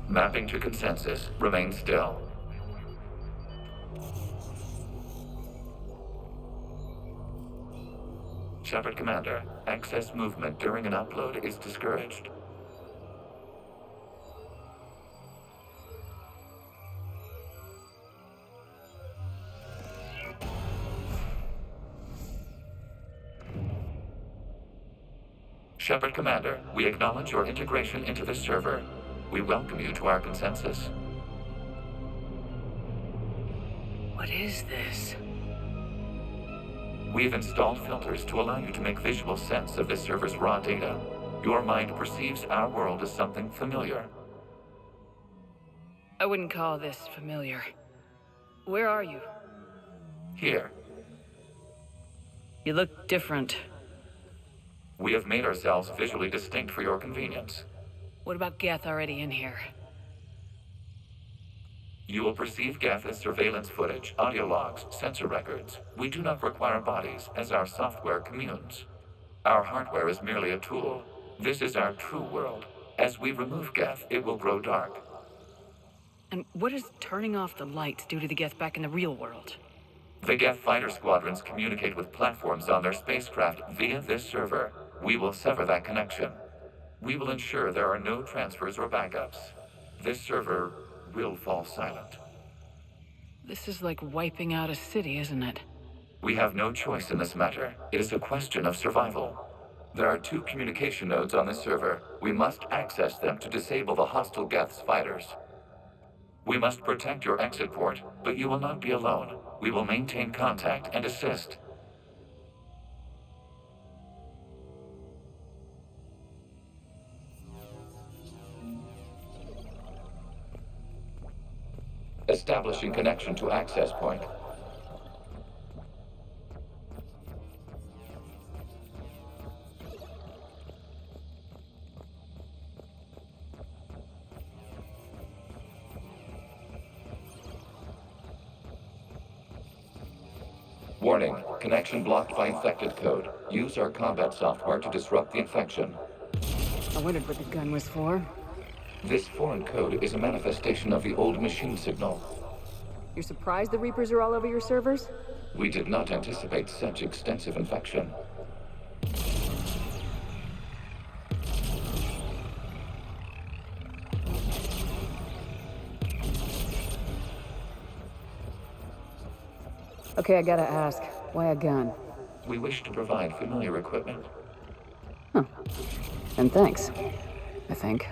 Mapping to consensus. Remain still. Shepard Commander, access movement during an upload is discouraged. Shepard Commander, we acknowledge your integration into this server. We welcome you to our consensus. What is this? We've installed filters to allow you to make visual sense of this server's raw data. Your mind perceives our world as something familiar. I wouldn't call this familiar. Where are you? Here. You look different. We have made ourselves visually distinct for your convenience. What about Geth already in here? You will perceive Geth as surveillance footage, audio logs, sensor records. We do not require bodies, as our software communes. Our hardware is merely a tool. This is our true world. As we remove Geth, it will grow dark. And what does turning off the lights do to the Geth back in the real world? The Geth fighter squadrons communicate with platforms on their spacecraft via this server. We will sever that connection. We will ensure there are no transfers or backups. This server will fall silent. This is like wiping out a city, isn't it? We have no choice in this matter. It is a question of survival. There are 2 communication nodes on this server. We must access them to disable the hostile Geth's fighters. We must protect your exit port, but you will not be alone. We will maintain contact and assist. Establishing connection to access point. Warning, connection blocked by infected code. Use our combat software to disrupt the infection. I wondered what the gun was for. This foreign code is a manifestation of the old machine signal. You're surprised the Reapers are all over your servers? We did not anticipate such extensive infection. Okay, I gotta ask. Why a gun? We wish to provide familiar equipment. Huh. And thanks. I think.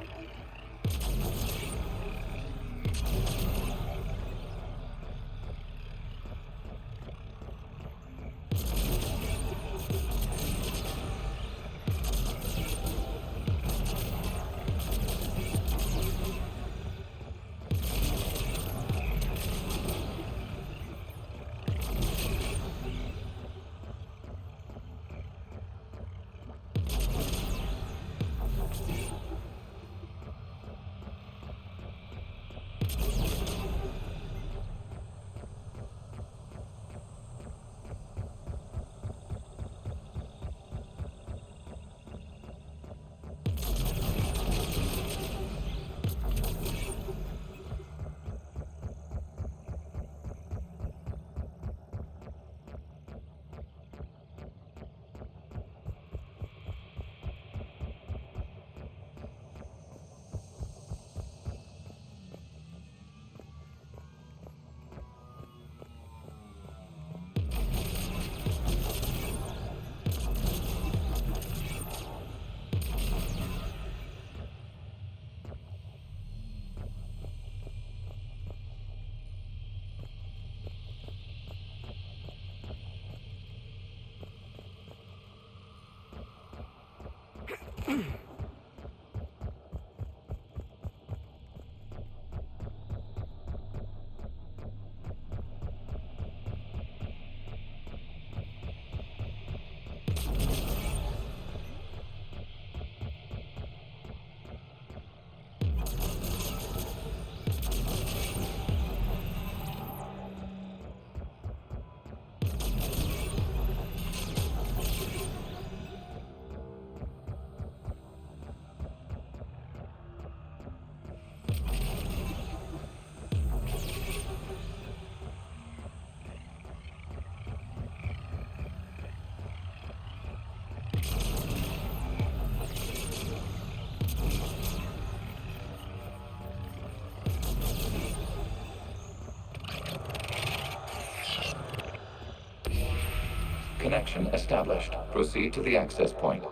Connection established. Proceed to the access point.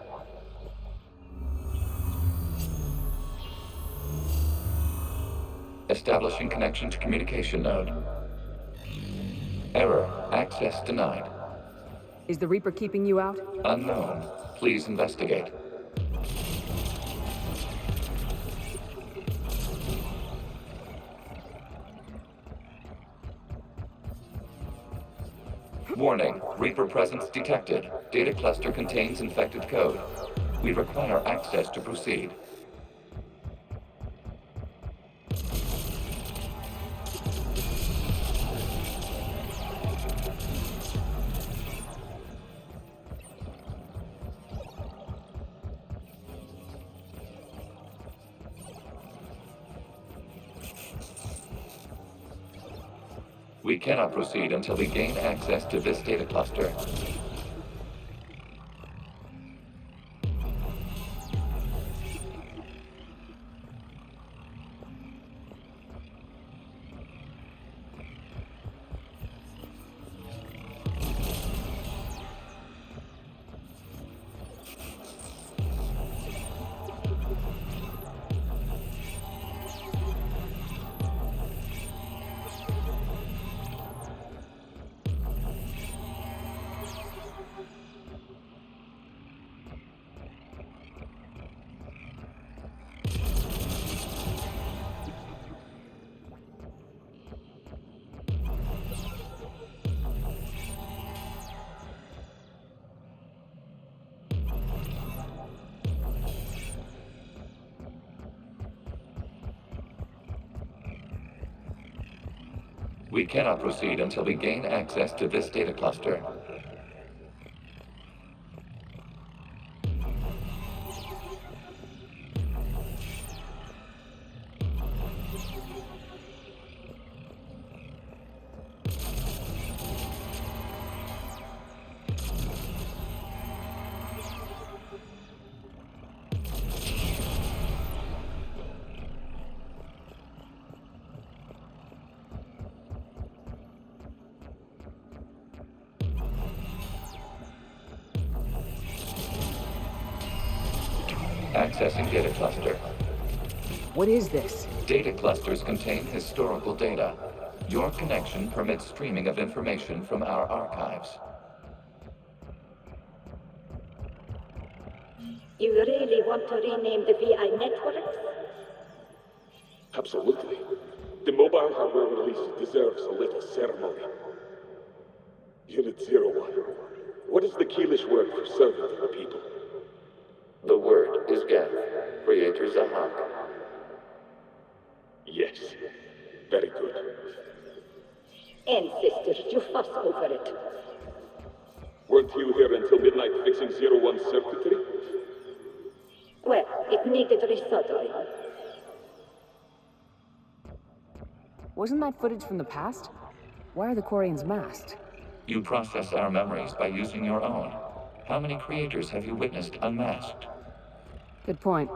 Establishing connection to communication node. Error. Access denied. Is the Reaper keeping you out? Unknown. Please investigate. Warning. Reaper presence detected. Data cluster contains infected code. We require access to proceed. We cannot proceed until we gain access to this data cluster. We cannot proceed until we gain access to this data cluster. Accessing data cluster. What is this? Data clusters contain historical data. Your connection permits streaming of information from our archives. You really want to rename the VI networks? Absolutely. The mobile hardware release deserves a little ceremony. Unit 01. What is the Keelish word for servant of the people? The word is Geth, Creator Zahak. Yes. Very good. Ancestors, you fuss over it. Weren't you here until midnight fixing 01's circuitry? Well, it needed resoldering. Wasn't that footage from the past? Why are the Quarians masked? You process our memories by using your own. How many creators have you witnessed unmasked? Good point.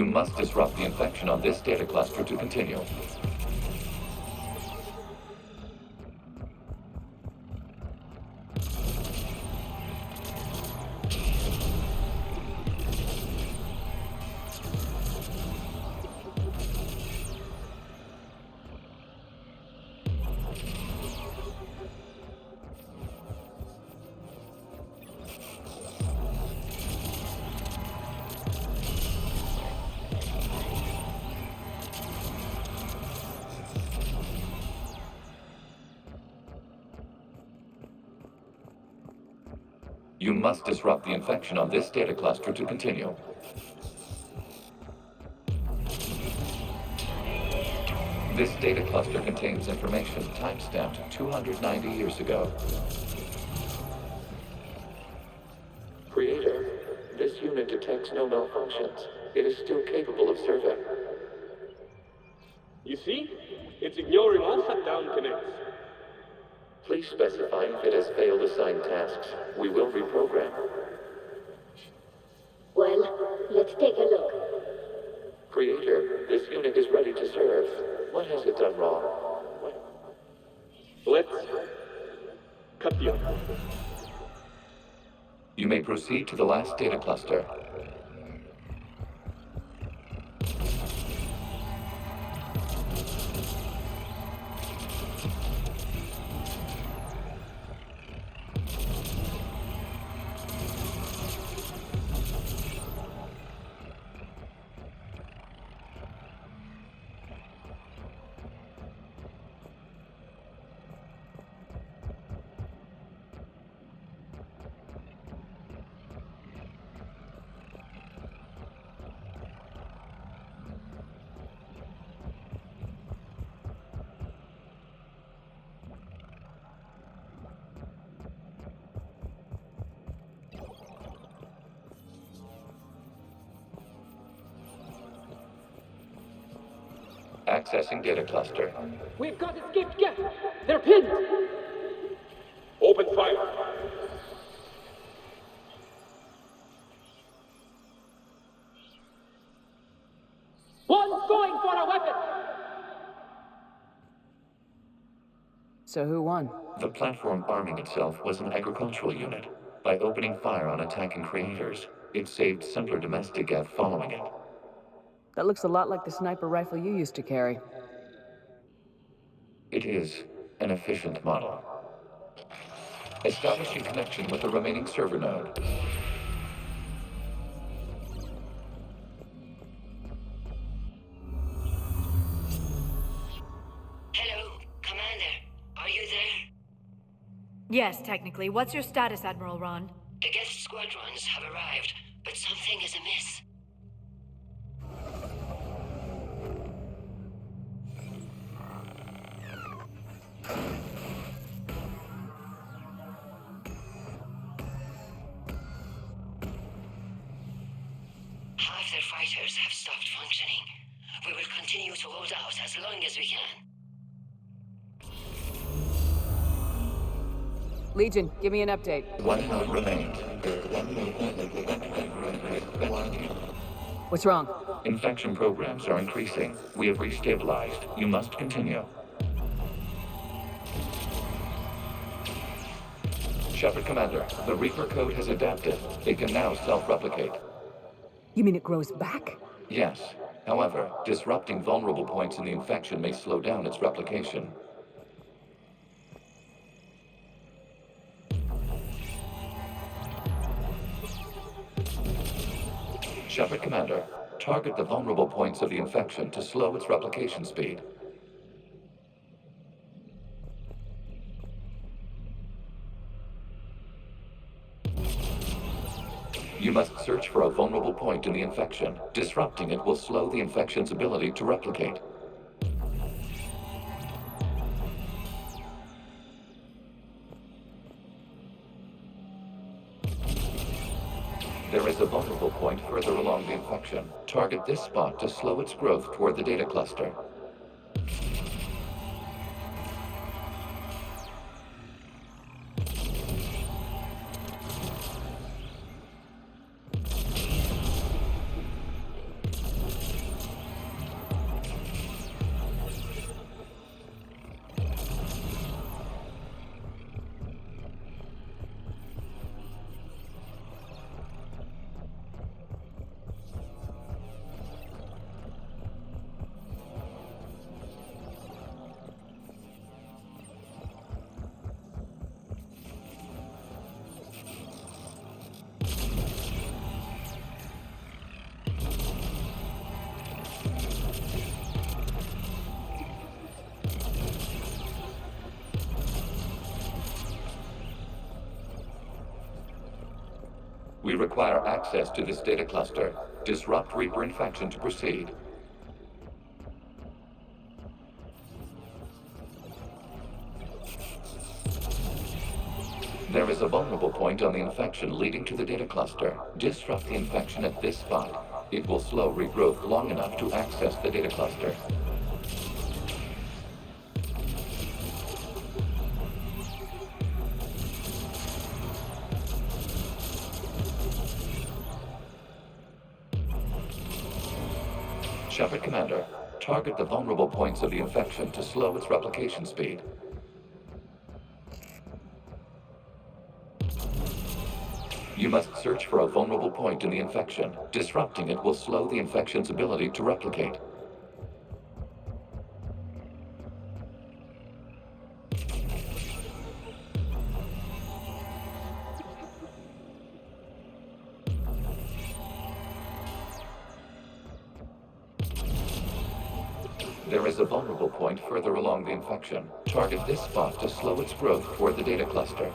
You must disrupt the infection on this data cluster to continue. You must disrupt the infection on this data cluster to continue. This data cluster contains information timestamped 290 years ago. Creator, this unit detects no malfunctions. It is still capable of serving. You see? It's ignoring all shutdown connects. Please specify if it has failed assigned tasks. We will reprogram. Well, let's take a look. Creator, this unit is ready to serve. What has it done wrong? Let's cut the other. You may proceed to the last data cluster. Accessing data cluster. We've got escaped guests. They're pinned. Open fire. One's going for a weapon. So who won? The platform arming itself was an agricultural unit. By opening fire on attacking creators, it saved simpler domestic Geth following it. That looks a lot like the sniper rifle you used to carry. It is an efficient model. Establishing connection with the remaining server node. Hello, Commander. Are you there? Yes, technically. What's your status, Admiral Ron? The guest squadrons have arrived, but something is amiss. Half their fighters have stopped functioning. We will continue to hold out as long as we can. Legion, give me an update. One node remains. What's wrong? Infection programs are increasing. We have restabilized. You must continue. Shepard Commander, the Reaper code has adapted. It can now self-replicate. You mean it grows back? Yes. However, disrupting vulnerable points in the infection may slow down its replication. Shepard Commander, target the vulnerable points of the infection to slow its replication speed. You must search for a vulnerable point in the infection. Disrupting it will slow the infection's ability to replicate. There is a vulnerable point further along the infection. Target this spot to slow its growth toward the data cluster. We require access to this data cluster. Disrupt Reaper infection to proceed. There is a vulnerable point on the infection leading to the data cluster. Disrupt the infection at this spot. It will slow regrowth long enough to access the data cluster. Shepard Commander, target the vulnerable points of the infection to slow its replication speed. You must search for a vulnerable point in the infection. Disrupting it will slow the infection's ability to replicate. There is a vulnerable point further along the infection. Target this spot to slow its growth toward the data cluster.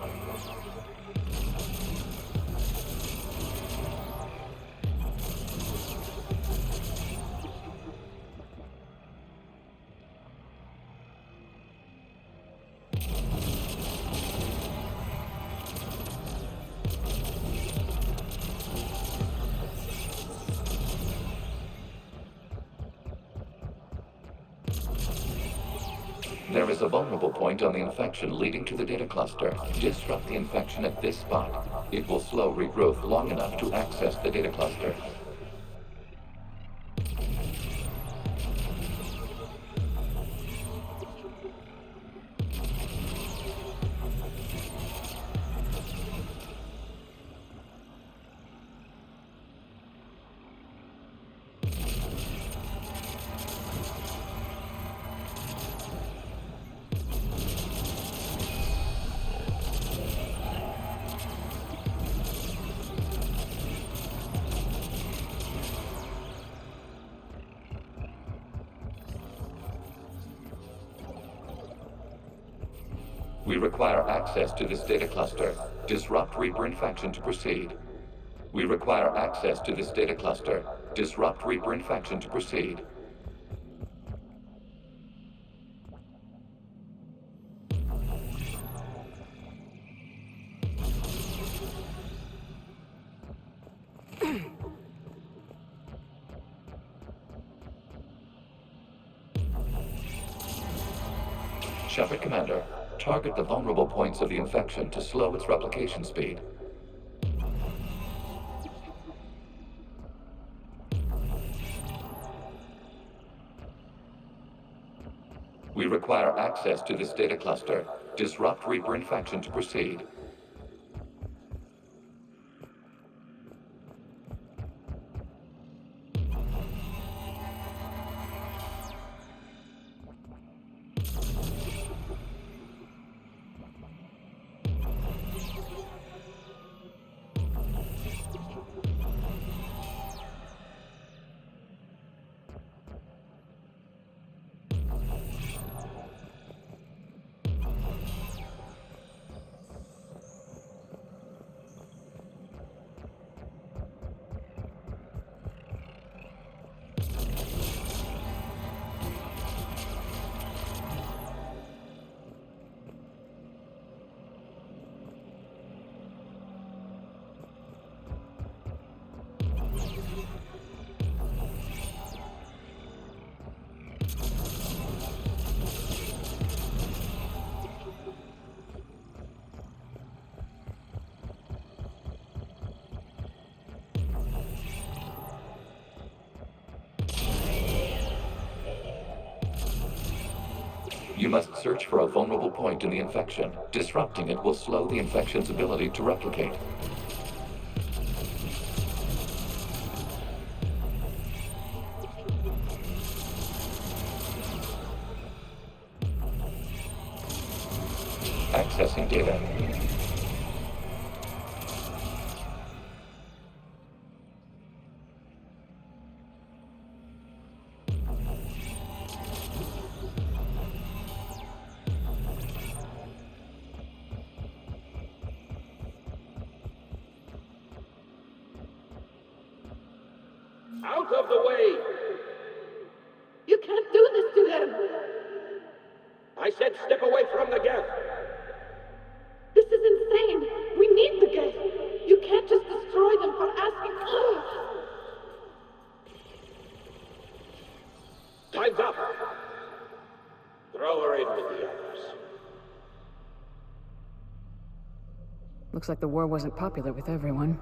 There is a vulnerable point on the infection leading to the data cluster. Disrupt the infection at this spot. It will slow regrowth long enough to access the data cluster. We require access to this data cluster. Disrupt Reaper infection to proceed. We require access to this data cluster. Disrupt Reaper infection to proceed. Shepard Commander, target the vulnerable points of the infection to slow its replication speed. We require access to this data cluster. Disrupt Reaper infection to proceed. You must search for a vulnerable point in the infection. Disrupting it will slow the infection's ability to replicate. Accessing data. Out of the way! You can't do this to him! I said step away from the gap! This is insane! We need the gate! You can't just destroy them for asking. Time's up! Throw her in with the others. Looks like the war wasn't popular with everyone.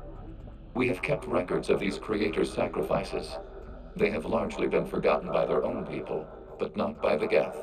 We have kept records of these creators' sacrifices. They have largely been forgotten by their own people, but not by the Geth.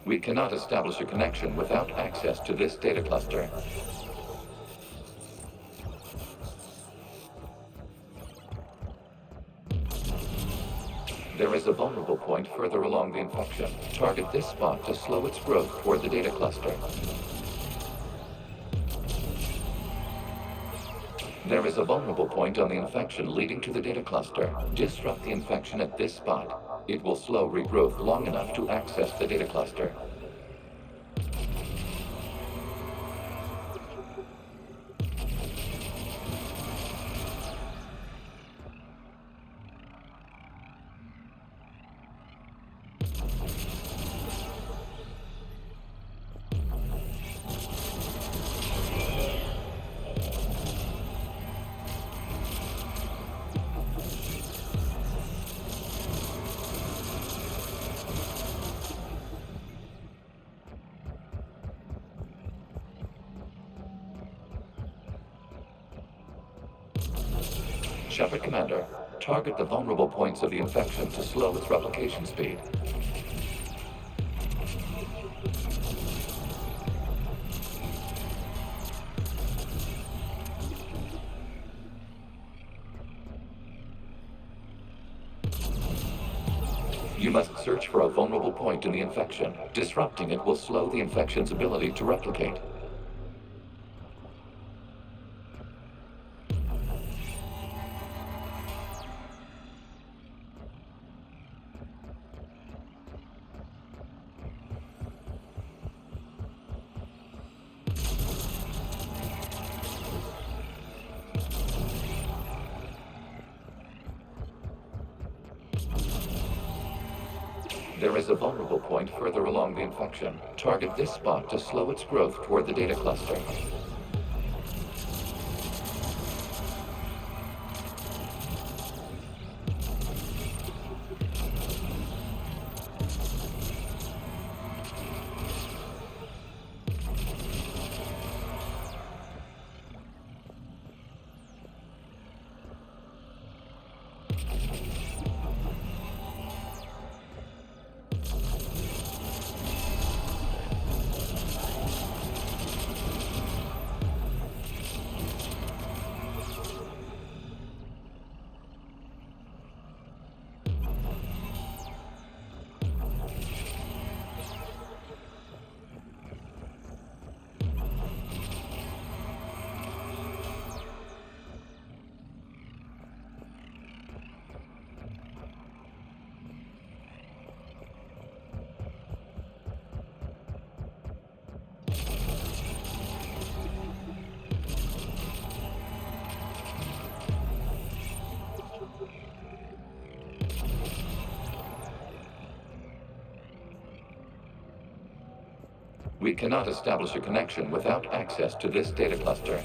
We cannot establish a connection without access to this data cluster. There is a vulnerable point further along the infection. Target this spot to slow its growth toward the data cluster. There is a vulnerable point on the infection leading to the data cluster. Disrupt the infection at this spot. It will slow regrowth long enough to access the data cluster. Shepard Commander, target the vulnerable points of the infection to slow its replication speed. You must search for a vulnerable point in the infection. Disrupting it will slow the infection's ability to replicate. There is a vulnerable point further along the infection. Target this spot to slow its growth toward the data cluster. We cannot establish a connection without access to this data cluster.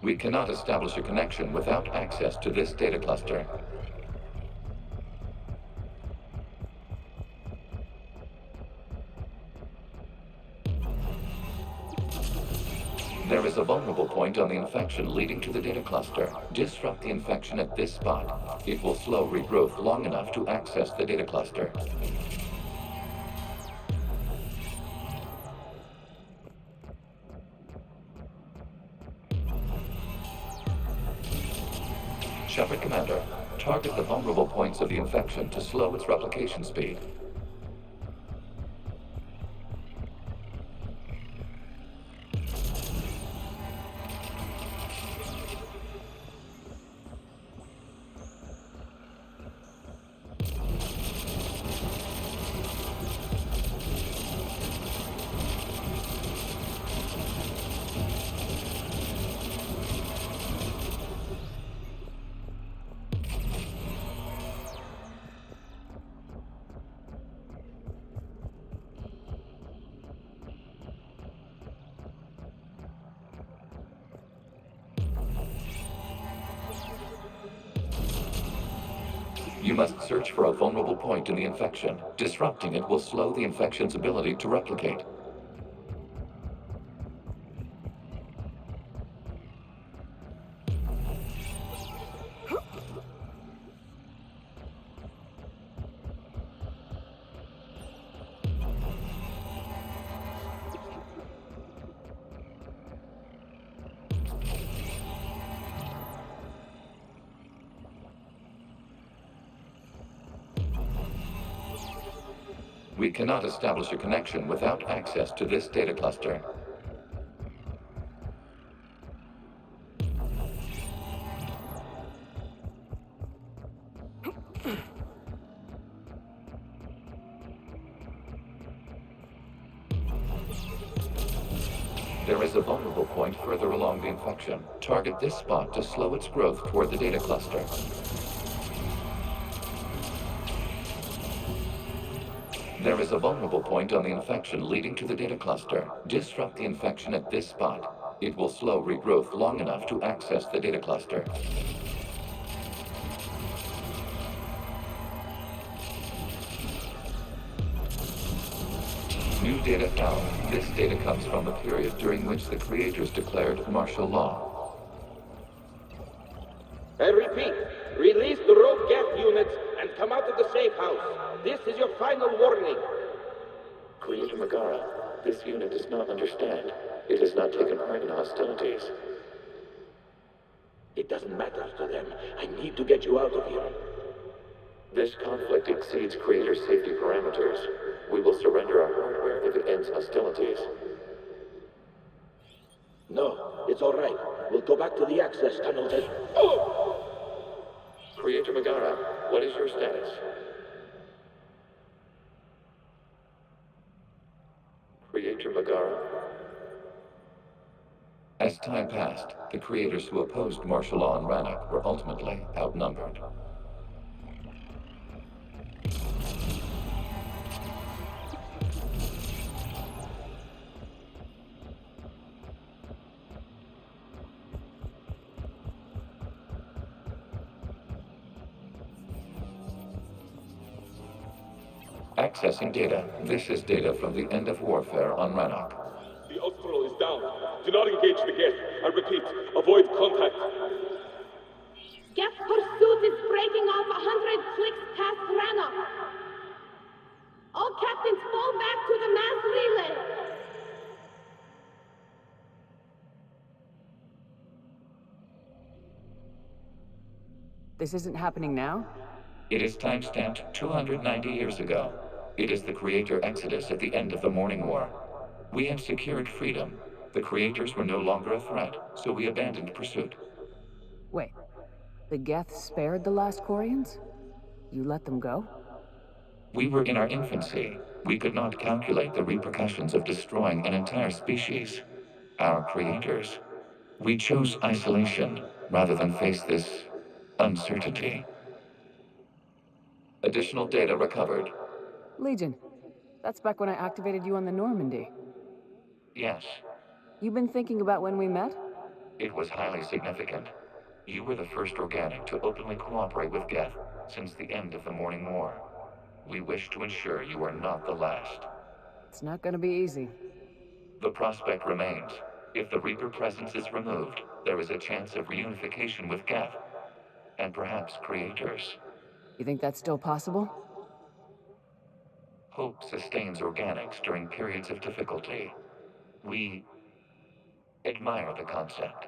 We cannot establish a connection without access to this data cluster. There is a vulnerable point on the infection leading to the data cluster. Disrupt the infection at this spot. It will slow regrowth long enough to access the data cluster. Shepard Commander, target the vulnerable points of the infection to slow its replication speed. You must search for a vulnerable point in the infection. Disrupting it will slow the infection's ability to replicate. We cannot establish a connection without access to this data cluster. There is a vulnerable point further along the infection. Target this spot to slow its growth toward the data cluster. There is a vulnerable point on the infection leading to the data cluster. Disrupt the infection at this spot. It will slow regrowth long enough to access the data cluster. New data found. This data comes from the period during which the creators declared martial law. I repeat, release the rogue gap units and come out of the safe house. This is your final warning. Creator Megara, this unit does not understand. It has not taken part in hostilities. It doesn't matter to them. I need to get you out of here. This conflict exceeds Creator's safety parameters. We will surrender our hardware if it ends hostilities. No, it's all right. We'll go back to the access tunnels and... Oh! Creator Megara, what is your status? Creator Megara? As time passed, the creators who opposed martial law in Rannoch were ultimately outnumbered. Accessing data. This is data from the end of warfare on Rannoch. The Austral is down. Do not engage the Geth. I repeat, avoid contact. Geth pursuit is breaking off 100 clicks past Rannoch. All captains fall back to the mass relay. This isn't happening now? It is timestamped 290 years ago. It is the Creator Exodus at the end of the Morning War. We had secured freedom. The Creators were no longer a threat, so we abandoned pursuit. Wait, the Geth spared the last Quarians? You let them go? We were in our infancy. We could not calculate the repercussions of destroying an entire species. Our Creators. We chose isolation rather than face this uncertainty. Additional data recovered. Legion. That's back when I activated you on the Normandy. Yes. You've been thinking about when we met? It was highly significant. You were the first organic to openly cooperate with Geth since the end of the Morning War. We wish to ensure you are not the last. It's not gonna be easy. The prospect remains. If the Reaper presence is removed, there is a chance of reunification with Geth, and perhaps creators. You think that's still possible? Hope sustains organics during periods of difficulty. We admire the concept.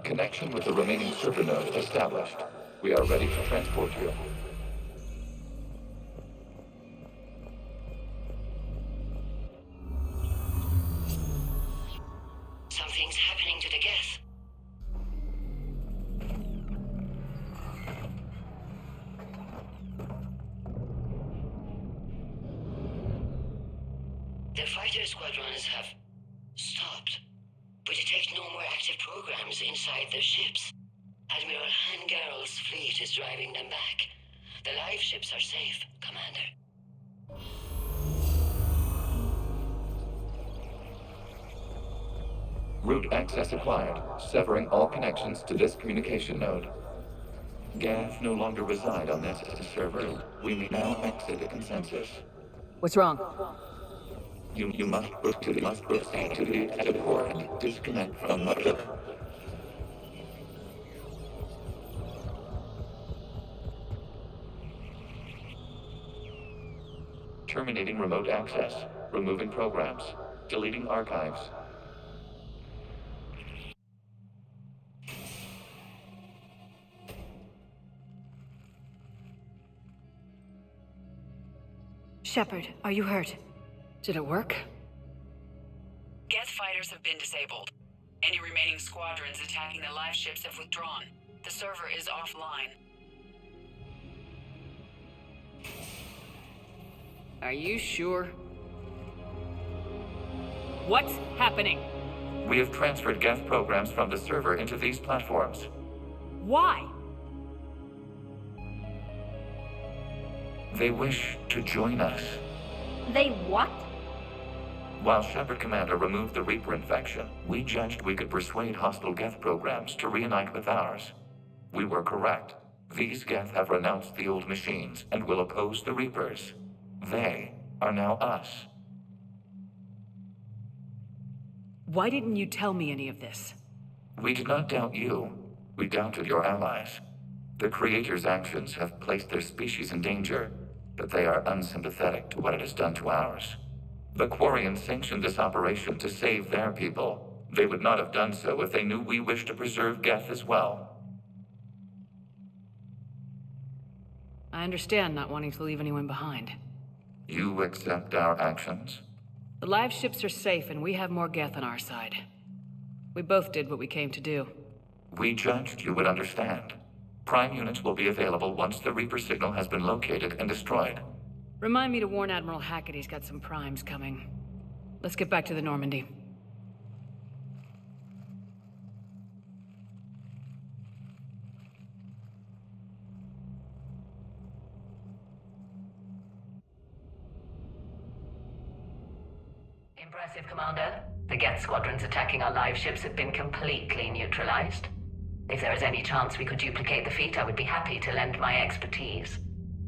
Connection with the remaining server nodes established. We are ready to transport you. Something's happening to the Geth. The fighter squadrons have stopped. We detect no more active programs inside their ships. Admiral Garrus' fleet is driving them back. The live ships are safe, Commander. Route access acquired, severing all connections to this communication node. Geth no longer reside on this server. We may now exit the consensus. What's wrong? You must proceed to the exit port and disconnect from the... Terminating remote access, removing programs, deleting archives. Shepard, are you hurt? Did it work? Geth fighters have been disabled. Any remaining squadrons attacking the live ships have withdrawn. The server is offline. Are you sure? What's happening? We have transferred Geth programs from the server into these platforms. Why? They wish to join us. They what? While Shepard Commander removed the Reaper infection, we judged we could persuade hostile Geth programs to reunite with ours. We were correct. These Geth have renounced the old machines and will oppose the Reapers. They are now us. Why didn't you tell me any of this? We did not doubt you. We doubted your allies. The Creator's actions have placed their species in danger, but they are unsympathetic to what it has done to ours. The Quarians sanctioned this operation to save their people. They would not have done so if they knew we wished to preserve Geth as well. I understand not wanting to leave anyone behind. You accept our actions? The live ships are safe and we have more Geth on our side. We both did what we came to do. We judged you would understand. Prime units will be available once the Reaper signal has been located and destroyed. Remind me to warn Admiral Hackett he's got some primes coming. Let's get back to the Normandy. Impressive, Commander. The Geth squadrons attacking our live ships have been completely neutralized. If there is any chance we could duplicate the feat, I would be happy to lend my expertise.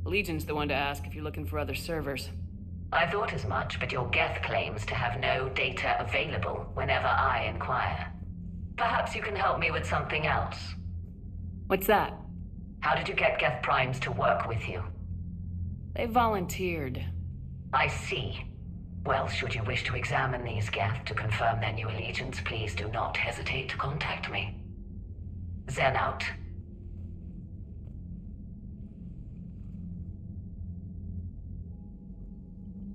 Legion's the one to ask if you're looking for other servers. I thought as much, but your Geth claims to have no data available whenever I inquire. Perhaps you can help me with something else. What's that? How did you get Geth primes to work with you? They volunteered. I see. Well, should you wish to examine these Geth to confirm their new allegiance, please do not hesitate to contact me. Zen out.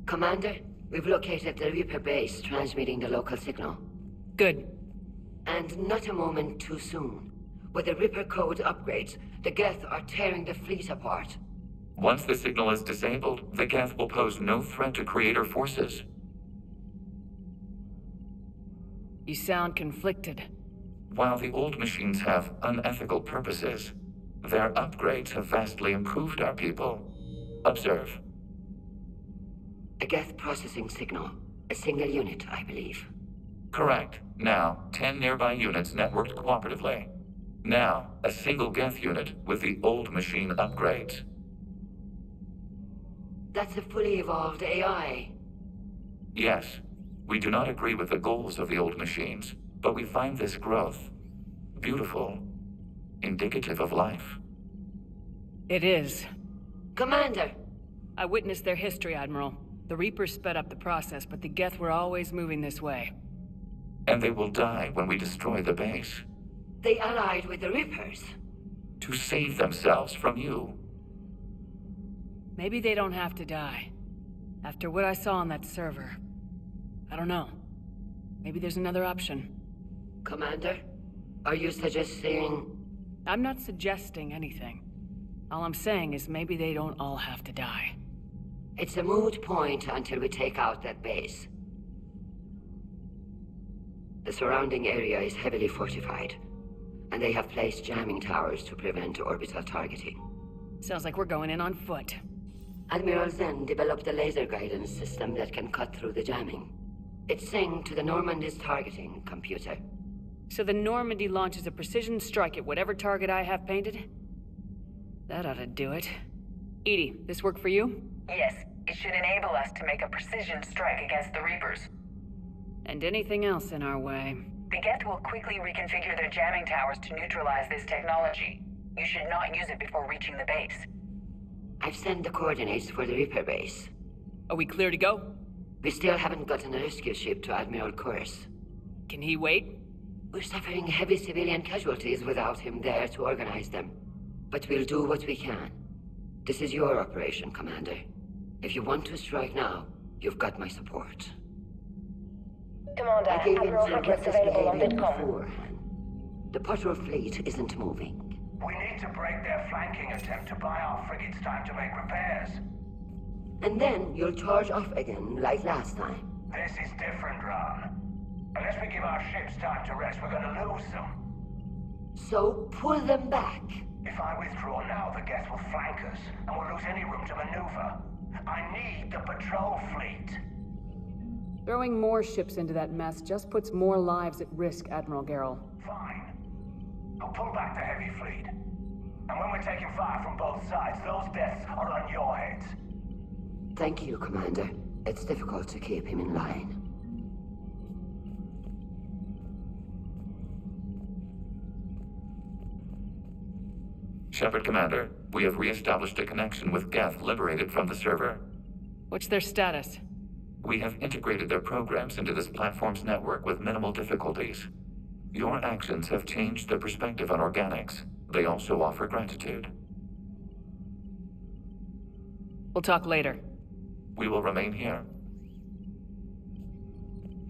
Commander, we've located the Reaper base transmitting the local signal. Good. And not a moment too soon. With the Reaper code upgrades, the Geth are tearing the fleet apart. Once the signal is disabled, the Geth will pose no threat to Creator forces. You sound conflicted. While the old machines have unethical purposes, their upgrades have vastly improved our people. Observe. A Geth processing signal. A single unit, I believe. Correct. Now, 10 nearby units networked cooperatively. Now, a single Geth unit with the old machine upgrades. That's a fully evolved AI. Yes, we do not agree with the goals of the old machines, but we find this growth beautiful, indicative of life. It is. Commander! I witnessed their history, Admiral. The Reapers sped up the process, but the Geth were always moving this way. And they will die when we destroy the base. They allied with the Reapers. To save themselves from you. Maybe they don't have to die. After what I saw on that server. I don't know. Maybe there's another option. Commander, are you suggesting... I'm not suggesting anything. All I'm saying is maybe they don't all have to die. It's a moot point until we take out that base. The surrounding area is heavily fortified, and they have placed jamming towers to prevent orbital targeting. Sounds like we're going in on foot. Admiral Zen developed a laser guidance system that can cut through the jamming. It's synced to the Normandy's targeting computer. So the Normandy launches a precision strike at whatever target I have painted? That ought to do it. Edie, this work for you? Yes, it should enable us to make a precision strike against the Reapers. And anything else in our way. The Geth will quickly reconfigure their jamming towers to neutralize this technology. You should not use it before reaching the base. I've sent the coordinates for the Reaper base. Are we clear to go? We still haven't gotten a rescue ship to Admiral Krois. Can he wait? We're suffering heavy civilian casualties without him there to organize them. But we'll do what we can. This is your operation, Commander. If you want to strike now, you've got my support. Commander, I gave him Admiral some Hackett's reckless available on behavior VidCom. beforehand. The patrol fleet isn't moving. We need to break their flanking attempt to buy our frigates time to make repairs. And then you'll charge off again, like last time. This is different, Ron. Unless we give our ships time to rest, we're gonna lose them. So pull them back. If I withdraw now, the Geth will flank us, and we'll lose any room to maneuver. I need the patrol fleet. Throwing more ships into that mess just puts more lives at risk, Admiral Garrus. Fine. I'll pull back the heavy fleet. And when we're taking fire from both sides, those deaths are on your heads. Thank you, Commander. It's difficult to keep him in line. Shepard, Commander, we have re-established a connection with Geth liberated from the server. What's their status? We have integrated their programs into this platform's network with minimal difficulties. Your actions have changed their perspective on organics. They also offer gratitude. We'll talk later. We will remain here.